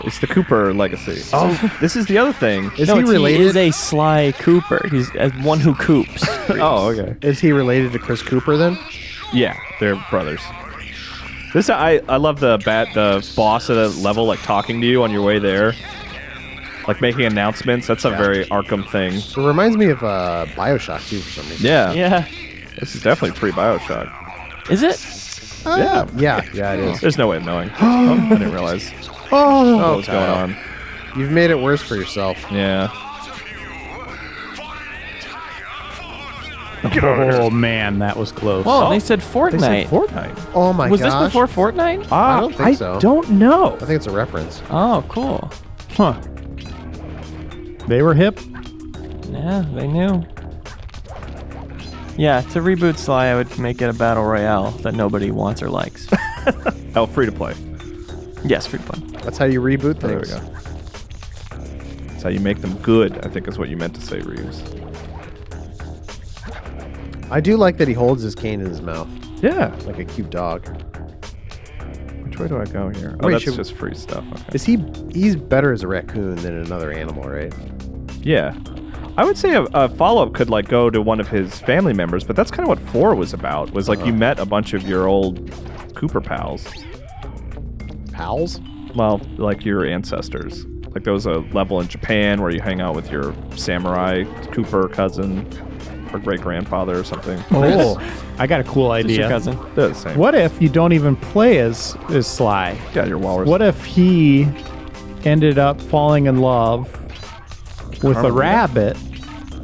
It's the Cooper legacy. Oh, this is the other thing. Is No, he He related? is a Sly Cooper. He's one who coops. Oh, okay. Is he related to Chris Cooper then? Yeah, they're brothers. This I love the boss of the level like talking to you on your way there, like making announcements. That's a very Arkham thing. It reminds me of BioShock too for some reason. Yeah, Yeah. This is definitely pre-Bioshock. Is it? Yeah, Yeah, it is. there's no way of knowing. I didn't realize what was going on. You've made it worse for yourself. Yeah. Oh man, that was close. Whoa, they said Fortnite. They said Fortnite. Oh my Was gosh. this before Fortnite? I don't think so. don't know. I think it's a reference. Oh, cool. Huh. They were hip. Yeah, they knew. Yeah, to reboot Sly, I would make it a battle royale that nobody wants or likes. Oh, free to play. Yes, free play. That's how you reboot There we things. go. That's how you make them good, I think is what you meant to say, Reeves. I do like that he holds his cane in his mouth Yeah. like a cute dog. Which way do I go here? Oh, Wait, that's should- just free stuff. Okay. Is he's better as a raccoon than another animal, right? Yeah. I would say a follow-up could like go to one of his family members, but that's kind of what 4 was about. Was like you met a bunch of your old Cooper pals. Pals? Well, like your ancestors. Like there was a level in Japan where you hang out with your samurai Cooper cousin. her great grandfather or something. Oh, I got a cool Just idea. your cousin. They're the same. What if you don't even play as Sly? Yeah, your walrus. What if he ended up falling in love with a Carmelita? rabbit,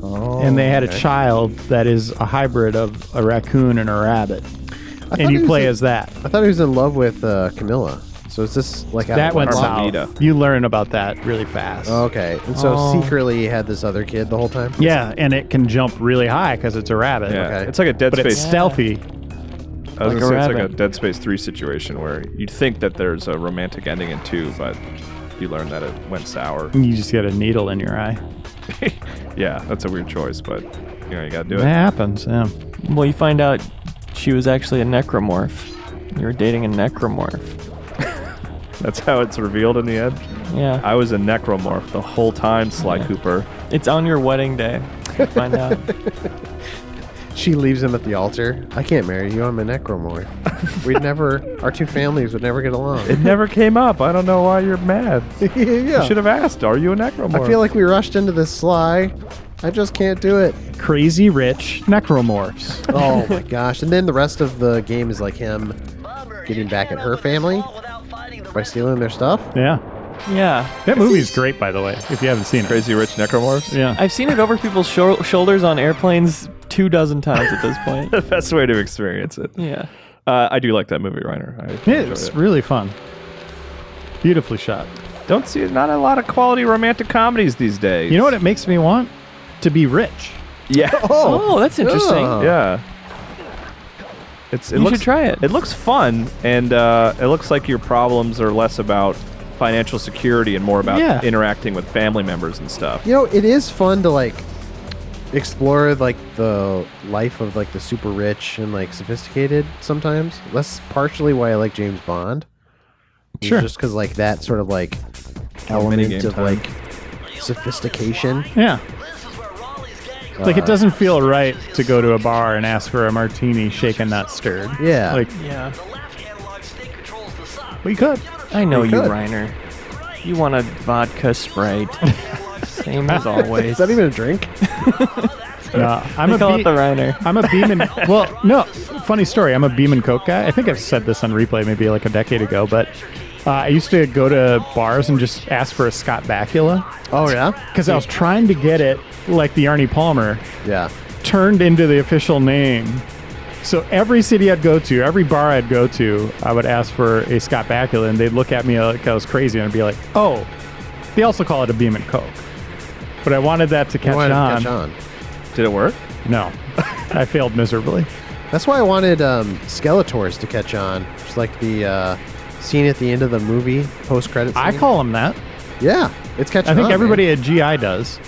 and they had a child that is a hybrid of a raccoon and a rabbit, thought and he you was play a- as that? I thought he was in love with Camilla. So is this like out That of went wedlock? south. You learn about that really fast. Okay, and so Oh. secretly he had this other kid the whole time. Yeah, and it can jump really high because it's a rabbit. Yeah, Okay. it's like a Dead But it's Space. stealthy. I was like gonna a say it's like a rabbit. Dead Space 3 situation where you'd think that there's a romantic ending in 2, but you learn that it went sour. You just get a needle in your eye. Yeah, that's a weird choice, but you know you gotta do That it. happens. Yeah. Well, you find out she was actually a necromorph. You were dating a necromorph. That's how it's revealed in the end. Yeah. I was a necromorph the whole time, Sly Cooper. It's on your wedding day. You find out. She leaves him at the altar. I can't marry you. I'm a necromorph. Our two families would never get along. It never came up. I don't know why you're mad. You yeah. should have asked. Are you a necromorph? I feel like we rushed into this, Sly. I just can't do it. Crazy rich necromorphs. Oh my gosh. And then the rest of the game is like him getting back at her family by stealing their stuff. Yeah. Yeah. That movie's great, by the way, if you haven't seen it. Crazy Rich Necromorphs. Yeah. I've seen it over people's shoulders on airplanes 24 times at this point. The best way to experience it. Yeah. I do like that movie, Reiner. I enjoyed It's it. really fun. Beautifully shot. Don't see not a lot of quality romantic comedies these days. You know what it makes me want? To be rich. Yeah. Oh, that's interesting. Yeah. Yeah. It You looks, should try it. It looks fun, and it looks like your problems are less about financial security and more about Yeah. interacting with family members and stuff. You know, it is fun to like explore like the life of like the super rich and like sophisticated sometimes. That's partially why I like James Bond. It's Sure. Just because like that sort of like minigame element of time. like sophistication. Yeah. Like, it doesn't feel right to go to a bar and ask for a martini shaken, not stirred. Yeah. Like, Yeah. we could. I know We you, could. Reiner. You want a vodka Sprite. Same as always. Is that even a drink? No, I'm We a call it the Reiner. I'm a Beam and well, no, funny story. I'm a Beam and Coke guy. I think I've said this on replay maybe like a decade ago, but I used to go to bars and just ask for a Scott Bakula Oh yeah. because I was trying to get it like the Arnie Palmer Yeah. turned into the official name. So every city I'd go to, every bar I'd go to, I would ask for a Scott Bakula, and they'd look at me like I was crazy, and I'd be like, "Oh, they also call it a Beam and Coke." But I wanted that to I catch wanted on. to catch on. Did it work? No, I failed miserably. That's why I wanted Skeletors to catch on. Just like the scene at the end of the movie, post-credit scene. I call them that. Yeah, it's catching I think on, everybody man. at GI does.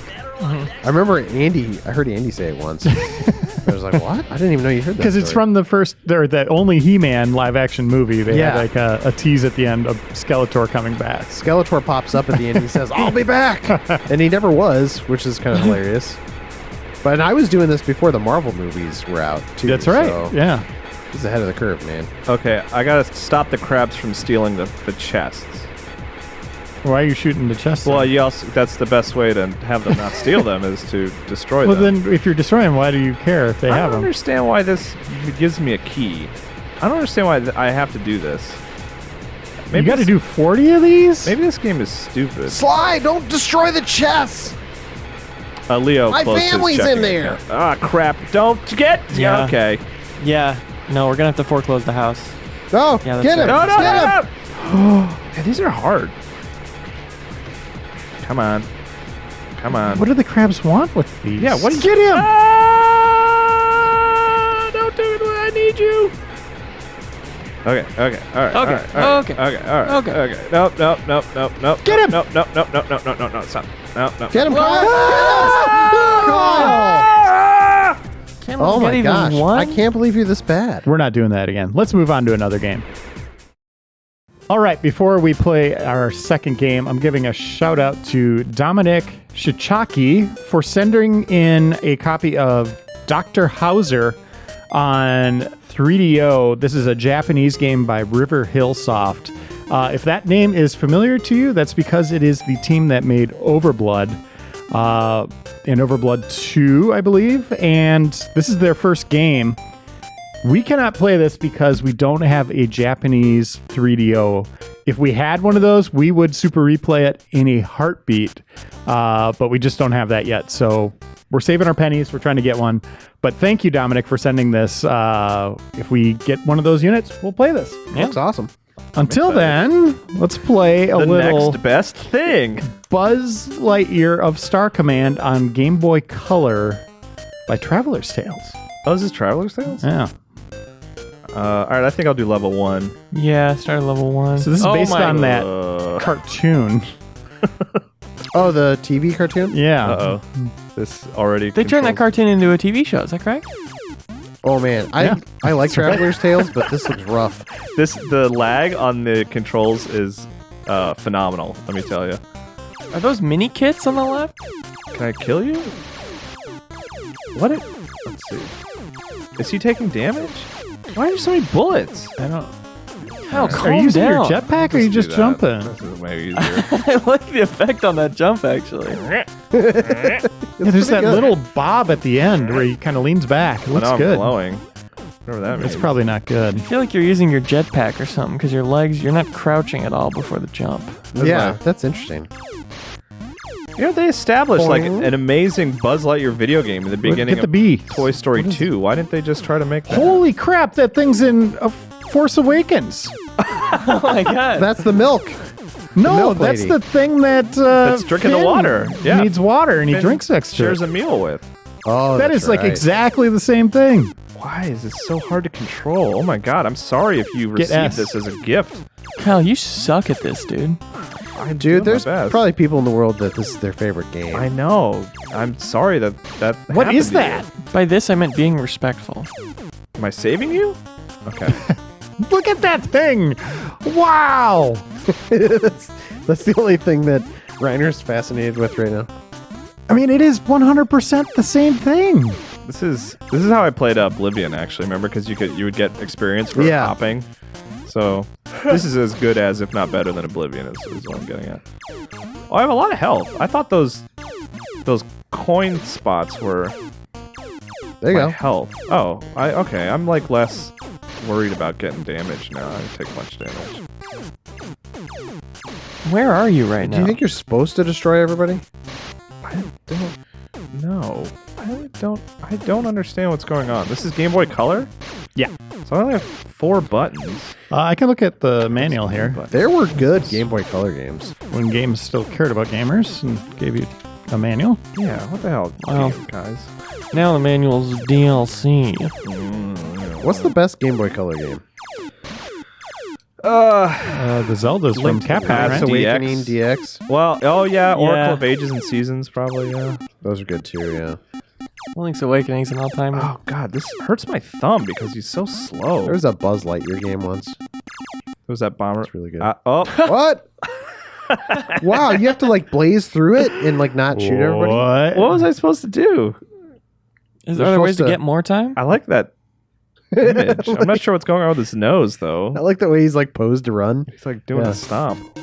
I remember I heard Andy say it once. I was like, what? I didn't even know you heard that. Because it's story. from the first, or the only He-Man live-action movie. They Yeah. had like a tease at the end of Skeletor coming back. Skeletor pops up at the end and he says, I'll be back! And he never was, which is kind of hilarious. But I was doing this before the Marvel movies were out, too. That's right. So Yeah. he's ahead of the curve, man. Okay, I gotta stop the crabs from stealing the chests. Why are you shooting the chest? Well, then? you also, that's the best way to have them not steal them is to destroy Well, them. then if you're destroying them, why do you care if they I have don't them? understand why this gives me a key. I don't understand why I have to do this. You got to this- do 40 of these? Maybe this game is stupid. Sly, don't destroy the chests! Leo My closed his family's in checking there. account. Ah, crap. Don't get... Yeah, Yeah. okay. Yeah. No, we're gonna have to foreclose the house. No, Yeah, that's get him! right. No, no, Get him! no, no! Yeah, these are hard. Come on. Come on. What do the crabs want with these? Yeah, what do you... Get him! Ah! Don't do it. I need you. Okay, okay, all right. Okay, all right, all right, okay, okay, all right. okay. Okay. Nope, nope, nope, nope, nope. Get him! Nope, nope, nope, nope, nope, nope, nope, nope, stop. Nope, nope. Get him, Kyle! Ah! Can't we Oh get my even gosh, one? I can't believe you're this bad. We're not doing that again. Let's move on to another game. All right, before we play our second game, I'm giving a shout out to Dominic Shichaki for sending in a copy of Dr. Hauser on 3DO. This is a Japanese game by River Hill Soft. If that name is familiar to you, that's because it is the team that made Overblood. in Overblood 2, I believe. And this is their first game. We cannot play this because we don't have a Japanese 3DO. If we had one of those, we would super replay it in a heartbeat. But we just don't have that yet. So we're saving our pennies. We're trying to get one. But thank you, Dominic, for sending this. If we get one of those units, we'll play this. Looks awesome. Until then, let's play a The little next best thing. Buzz Lightyear of Star Command on Game Boy Color by Traveler's Tales. Oh, is this Traveler's Tales? Yeah. All right, I think I'll do level 1. Yeah, start at level 1. So this is based on that Uh, cartoon. Oh, the TV cartoon? Yeah. Uh-oh. This already They turned that cartoon into a TV show. Is that correct? Oh, man. I like Traveler's Tales, but this looks rough. The lag on the controls is phenomenal, let me tell you. Are those mini kits on the left? Can I kill you? Let's see. Is he taking damage? Why are there so many bullets? I don't. Hell, Are calm you using your down. jetpack or are you just do that. jumping? This is maybe easier. I like the effect on that jump, actually. Yeah, there's that little bob at the end where he kind of leans back. It Well, looks now I'm good. glowing. Whatever that means. It's probably not good. I feel like you're using your jetpack or something because your legs, you're not crouching at all before the jump. Yeah, that's interesting. You know, they established like an amazing Buzz Lightyear video game in the beginning Get the of B. Toy Story 2. Why didn't they just try to make that? Holy crap, that thing's in Force Awakens. Oh my god. That's the milk. No, milk that's lady. the thing that That's drinking the Finn water. Yeah. needs water and he Finn drinks extra. shares a meal with. Oh, That that's is like right. exactly the same thing. Why is this so hard to control? Oh my god, I'm sorry if you Get received S. this as a gift. Kyle, you suck at this, dude. I'm doing Dude, my there's best. probably people in the world that this is their favorite game. I know. I'm sorry that What happened is to that? By this, I meant being respectful. you. Am I saving you? Okay. Look at that thing. Wow. that's the only thing that Reiner's fascinated with right now. I mean, it is 100% the same thing. This is how I played Oblivion actually. Remember, because you would get experience for Yeah. hopping. So this is as good as, if not better than Oblivion is what I'm getting at. Oh, I have a lot of health. I thought those coin spots were There you my go. health. Oh, okay. I'm like less worried about getting damage now. I don't take much damage. Where are you right now? Do you think you're supposed to destroy everybody? I don't know. I don't understand what's going on. This is Game Boy Color? Yeah. So I only have 4 buttons. I can look at the manual here. There were good Game Boy Color games. When games still cared about gamers and gave you a manual. Yeah, what the hell, Wow. guys? Now the manual's DLC. What's the best Game Boy Color game? The Zelda's from Link to the Capcom, Past. right? Paths Awakening, DX. Well, oh yeah, Oracle Yeah. of Ages and Seasons probably, yeah. Those are good too, yeah. Link's Awakening's an all-timer. Oh god, this hurts my thumb because he's so slow. There was a Buzz Lightyear game once. Was that bomber? It's really good. Oh, What? Wow, you have to like blaze through it and like not shoot everybody? what was I supposed to do? Is They're there other ways to supposed to- get more time? I like that image. I'm not sure what's going on with his nose I though. like the way he's like posed to run. He's like doing Yeah. a stomp.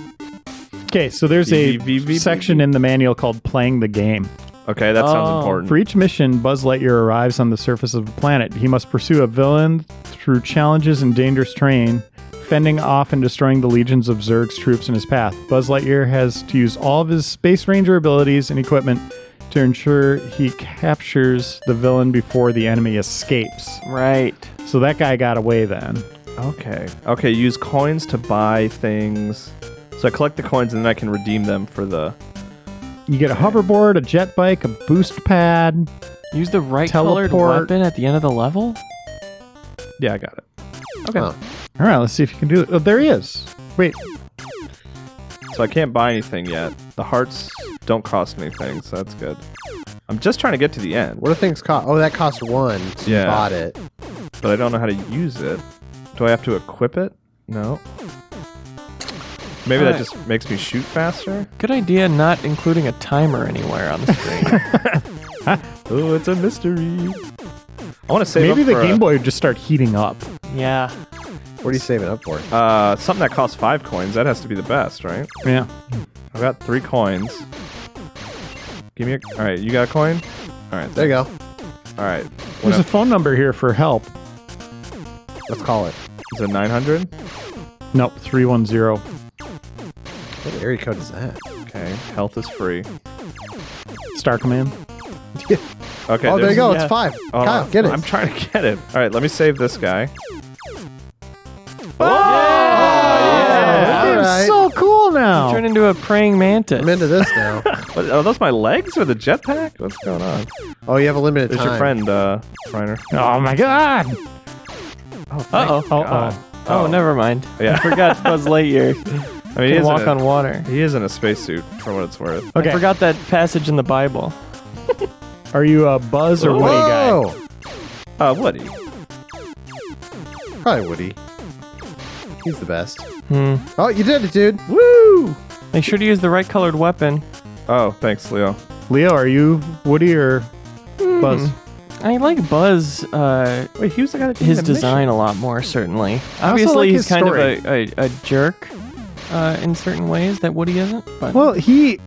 Okay, so there's a V. section in the manual called Playing the Game. Okay, that sounds Oh. important. For each mission, Buzz Lightyear arrives on the surface of the planet. He must pursue a villain through challenges and dangerous terrain, fending off and destroying the legions of Zurg's troops in his path. Buzz Lightyear has to use all of his Space Ranger abilities and equipment to ensure he captures the villain before the enemy escapes. Right. So that guy got away then. Okay, use coins to buy things. So I collect the coins and then I can redeem them for the... You get a hoverboard, a jet bike, a boost pad. Use the right colored Teleport. weapon at the end of the level? Yeah, I got it. Okay. Huh. All right, let's see if you can do it. Oh, there he is. Wait, So I can't buy anything yet. The hearts don't cost anything, so that's good. I'm just trying to get to the end, What do things cost? Oh, that cost 1. So Yeah. you bought it. but I don't know how to use it. Do I have to equip it? No. Maybe that Alright. just makes me shoot faster? Good idea not including a timer anywhere on the screen. Oh, it's a mystery. I want to save maybe up the for Game Boy would just start heating up. Yeah. What are you saving up for? something that costs 5 coins. That has to be the best, right? Yeah. I've got 3 coins. Give me a. All right, you got a coin? All right. There you go. All right. There's a phone number here for help. Let's call it. Is it 900? Nope, 310. What area code is that? Okay. Health is free. Star Command. Okay. Oh, there you there's- go. yeah. It's 5. Oh, Kyle, get it. I'm trying to get it. All right, let me save this guy. Oh, That all game's right. so cool now. Turn into a praying mantis. I'm into this now. What, are those my legs or the jetpack? What's going on? Oh, you have a limited There's time. your friend, Reiner. Oh my god. Uh-oh. God. Oh, never mind. Yeah. I forgot Buzz Lightyear I mean, he can is walk in a- on water. He is in a spacesuit, for what it's worth. Okay. I forgot that passage in the Bible. Are you a Buzz or Woody guy? Whoa! Woody. Probably Woody. He's the best. Hmm. Oh, you did it, dude. Woo! Make sure to use the right colored weapon. Oh, thanks, Leo. Leo, are you Woody or Buzz? I like Buzz, Wait, he was the guy that did his the mission. design a lot more, certainly. also Obviously, like he's his kind story. of a jerk in certain ways that Woody isn't. But Well, he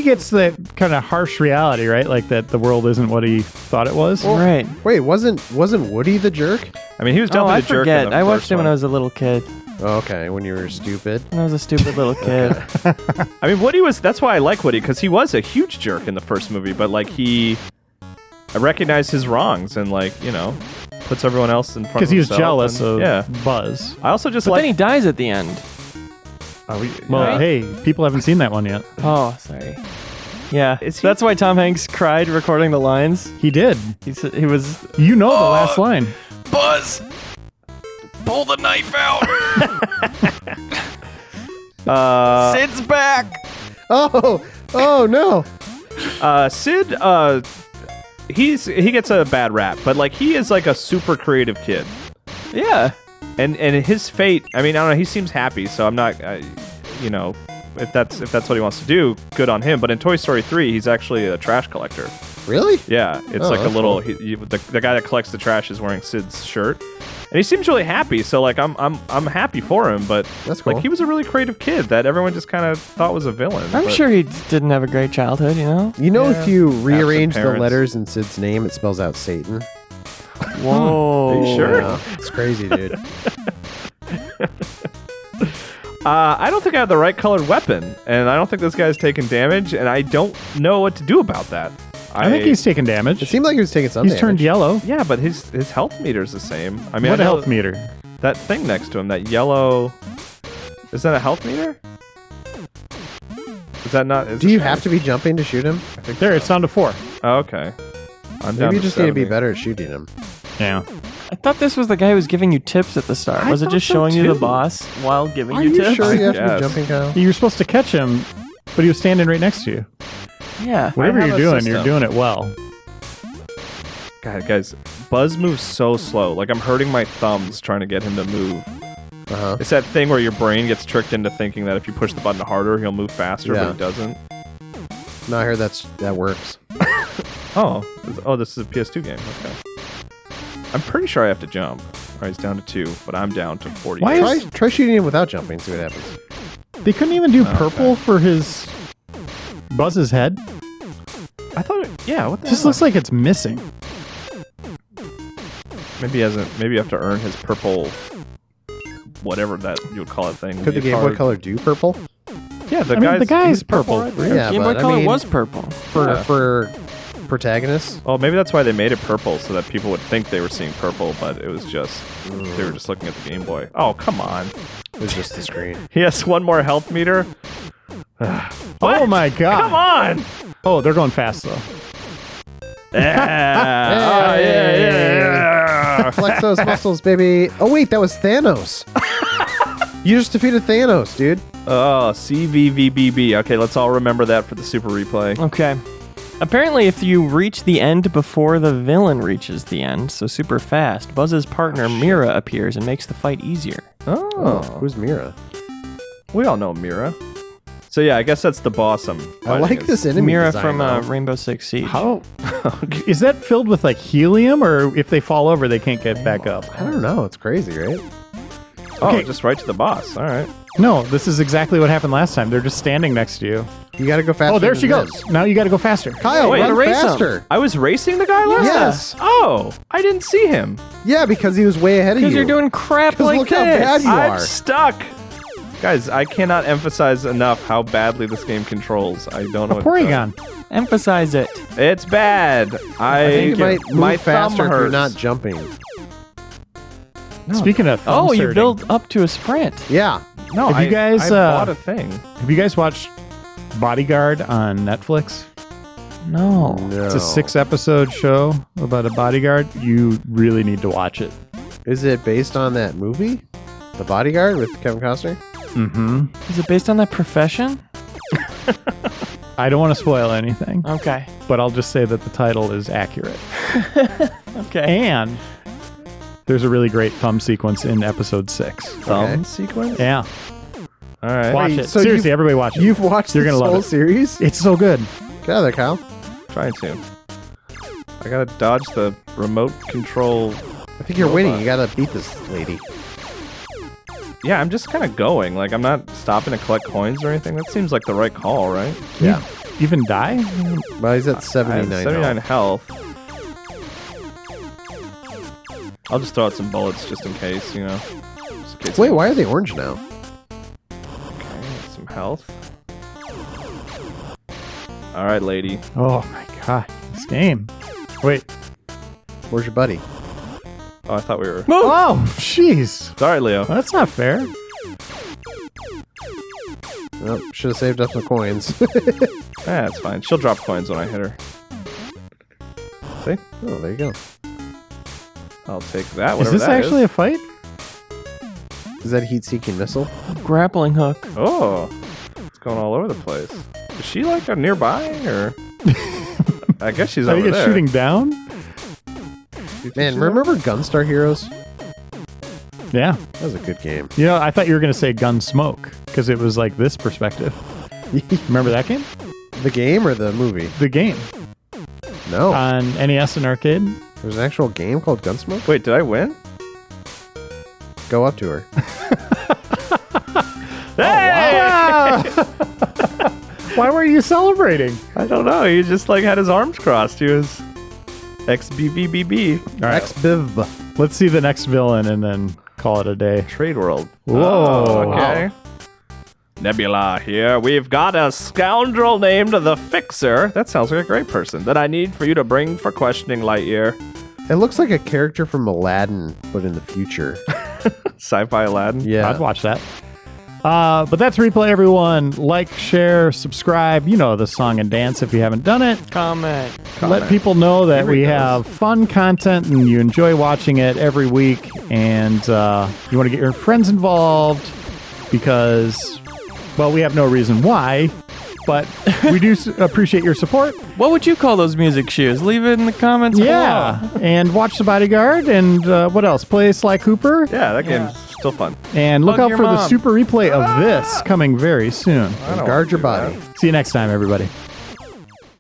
gets that kind of harsh reality, right? Like that the world isn't what he thought it was. right. Wait, wasn't Woody the jerk? I mean, he was Oh, jumping I to jerk in forget. the I watched first him when one. I was a little kid. Oh, okay, when you were stupid. When I was a stupid little kid. I mean, Woody was. That's why I like Woody, because he was a huge jerk in the first movie, but like I recognized his wrongs and like puts everyone else in front. Because of he was himself jealous and- of Yeah. Buzz. I also just But like. then he dies at the end. Well, hey, people haven't seen that one yet. Oh, sorry. Yeah, Is he- that's why Tom Hanks cried recording the lines. He did. He was. You know the last line. Buzz, pull the knife out. Sid's back. Oh no. Sid. He gets a bad rap, but like he is like a super creative kid, Yeah. and his fate. I mean, I don't know. He seems happy, so I'm not. If that's what he wants to do, good on him. But in Toy Story 3, he's actually a trash collector. Really? Yeah, it's Oh, like a that's little. cool. The guy that collects the trash is wearing Sid's shirt, and he seems really happy. So like I'm happy for him. But That's cool. like he was a really creative kid that everyone just kind of thought was a villain. I'm but- sure he didn't have a great childhood, you know? You know, Yeah. if you rearrange the parents. letters in Sid's name, it spells out Satan. Whoa. Are you sure? Yeah, it's crazy, dude. I don't think I have the right colored weapon, and I don't think this guy's taking damage, and I don't know what to do about that. I think he's taking damage. It seemed like he was taking some He's damage. turned yellow. Yeah, but his health meter's the same. I mean, What I know health meter? that thing next to him, that yellow. Is that a health meter? Is that not? Do you have to be jumping to shoot him? I think There, so. it's down to 4. Oh, okay. I'm down Maybe you to just need to be 70. better at shooting him. Yeah. I thought this was the guy who was giving you tips at the start. I Was it thought just so, showing you the too. boss while giving Are you you tips? sure you have to Yes. be jumping, Kyle? You were supposed to catch him, but he was standing right next to you. Yeah. Whatever have you're a doing, system. you're doing it well. God, guys, Buzz moves so slow. Like I'm hurting my thumbs trying to get him to move. Uh-huh. It's that thing where your brain gets tricked into thinking that if you push the button harder, he'll move faster, Yeah. but he doesn't. No, I heard that works. Oh, this is a PS2 game. Okay. I'm pretty sure I have to jump. All right, he's down to 2, but I'm down to 40. Why is- Try shooting him without jumping. See what happens. They couldn't even do Oh, purple okay. for his Buzz's head. I thought yeah, what the Just hell? looks like it's missing. Maybe he hasn't. Maybe you have to earn his purple, whatever that you would call it thing. Could the Game Boy Color do purple? Yeah, the I mean, the guy's he's purple. right? Yeah, Game Boy but I Color mean, was purple. for protagonists. Oh, maybe that's why they made it purple, so that people would think they were seeing purple, but it was just they were just looking at the Game Boy. Oh, come on. It was just the screen. He has one more health meter. Oh my god. Come on! Oh, they're going fast though. Yeah. Oh, yeah. Flex those muscles, baby. Oh wait, that was Thanos. You just defeated Thanos, dude. Oh, CVVBB. Okay, let's all remember that for the Super Replay. Okay. Apparently, if you reach the end before the villain reaches the end, so super fast, Buzz's partner Mira appears and makes the fight easier. Oh, Who's Mira? we all know Mira. So yeah, I guess that's the boss I'm I fighting like is- this enemy Mira design, from though. Rainbow Six Siege. How is that filled with like helium, or if they fall over, they can't get back up? I don't know. It's crazy, right? Oh, Okay. just right to the boss. All right. No, this is exactly what happened last time. They're just standing next to you. You got to go faster. Oh, there she than goes. this. Now you got to go faster. Kyle, Wait, run race him. faster. I was racing the guy last Yes. time? Oh, I didn't see him. Yeah, because he was way ahead of you. Because you're doing crap 'Cause like look this. how bad you I'm are. stuck. Guys, I cannot emphasize enough how badly this game controls. I don't know what to Porygon. Emphasize it. do. It's bad. I think you might my move thumb faster if you're hurts. not jumping. Speaking of thumb Oh, you inserting, build up to a sprint. Yeah. No, Have you guys, I bought a thing. Have you guys watched Bodyguard on Netflix? No. It's a 6-episode show about a bodyguard. You really need to watch it. Is it based on that movie, The Bodyguard, with Kevin Costner? Mm-hmm. Is it based on that profession? I don't want to spoil anything, Okay. but I'll just say that the title is accurate. Okay. And there's a really great thumb sequence in episode 6. Thumb sequence? Yeah. All right. Watch Wait, it. so Seriously, you've- everybody watch it. You've watched You're this gonna love whole it. series? It's so good. Get out of there, Kyle. Trying to. I gotta dodge the remote control. I think you're winning. You gotta beat this lady. Yeah, I'm just kind of going. Like, I'm not stopping to collect coins or anything. That seems like the right call, right? Yeah. Even die? Well, he's at I have 79. 79 health. health. I'll just throw out some bullets just in case, you know. Just in case Wait, why are they orange now? Okay, some health. All right, lady. Oh my god. This game. Wait. Where's your buddy? Oh, I thought we were. Oh, jeez. Sorry, Leo. That's not fair. Oh, should have saved up some coins. That's fine. She'll drop coins when I hit her. See? Oh, there you go. I'll take that. Is Whatever this that actually a fight? Is that a heat-seeking missile? Grappling hook. Oh, it's going all over the place. Is she like nearby, or? I guess she's I over think it's there. shooting down. Man, remember Gunstar Heroes? Yeah. That was a good game. You know, I thought you were going to say Gunsmoke because it was like this perspective. Remember that game? The game or the movie? The game No. on NES and arcade. There's an actual game called Gunsmoke? Wait, did I win? Go up to her. Wow. Why were you celebrating? I don't know. He just like had his arms crossed. He was XBBBB. All right, XBIV. let's see the next villain and then call it a day. Trade World. Whoa. Oh, okay. Nebula here. We've got a scoundrel named the Fixer. That sounds like a great person that I need for you to bring for questioning Lightyear. It looks like a character from Aladdin, but in the future. Sci-fi Aladdin. Yeah. I'd watch that. But that's Replay, everyone. Like, share, subscribe. You know the song and dance if you haven't done it. Comment. Let people know that Here he we goes. have fun content and you enjoy watching it every week. And you want to get your friends involved because, well, we have no reason why, but we do appreciate your support. What would you call those music shoes? Leave it in the comments Yeah. below. And watch The Bodyguard. And what else? Play Sly Cooper. Yeah, that game's still fun. And look Hug out your for the mom. super replay of this coming very soon. I don't Guard your wanna do body. that. See you next time, everybody.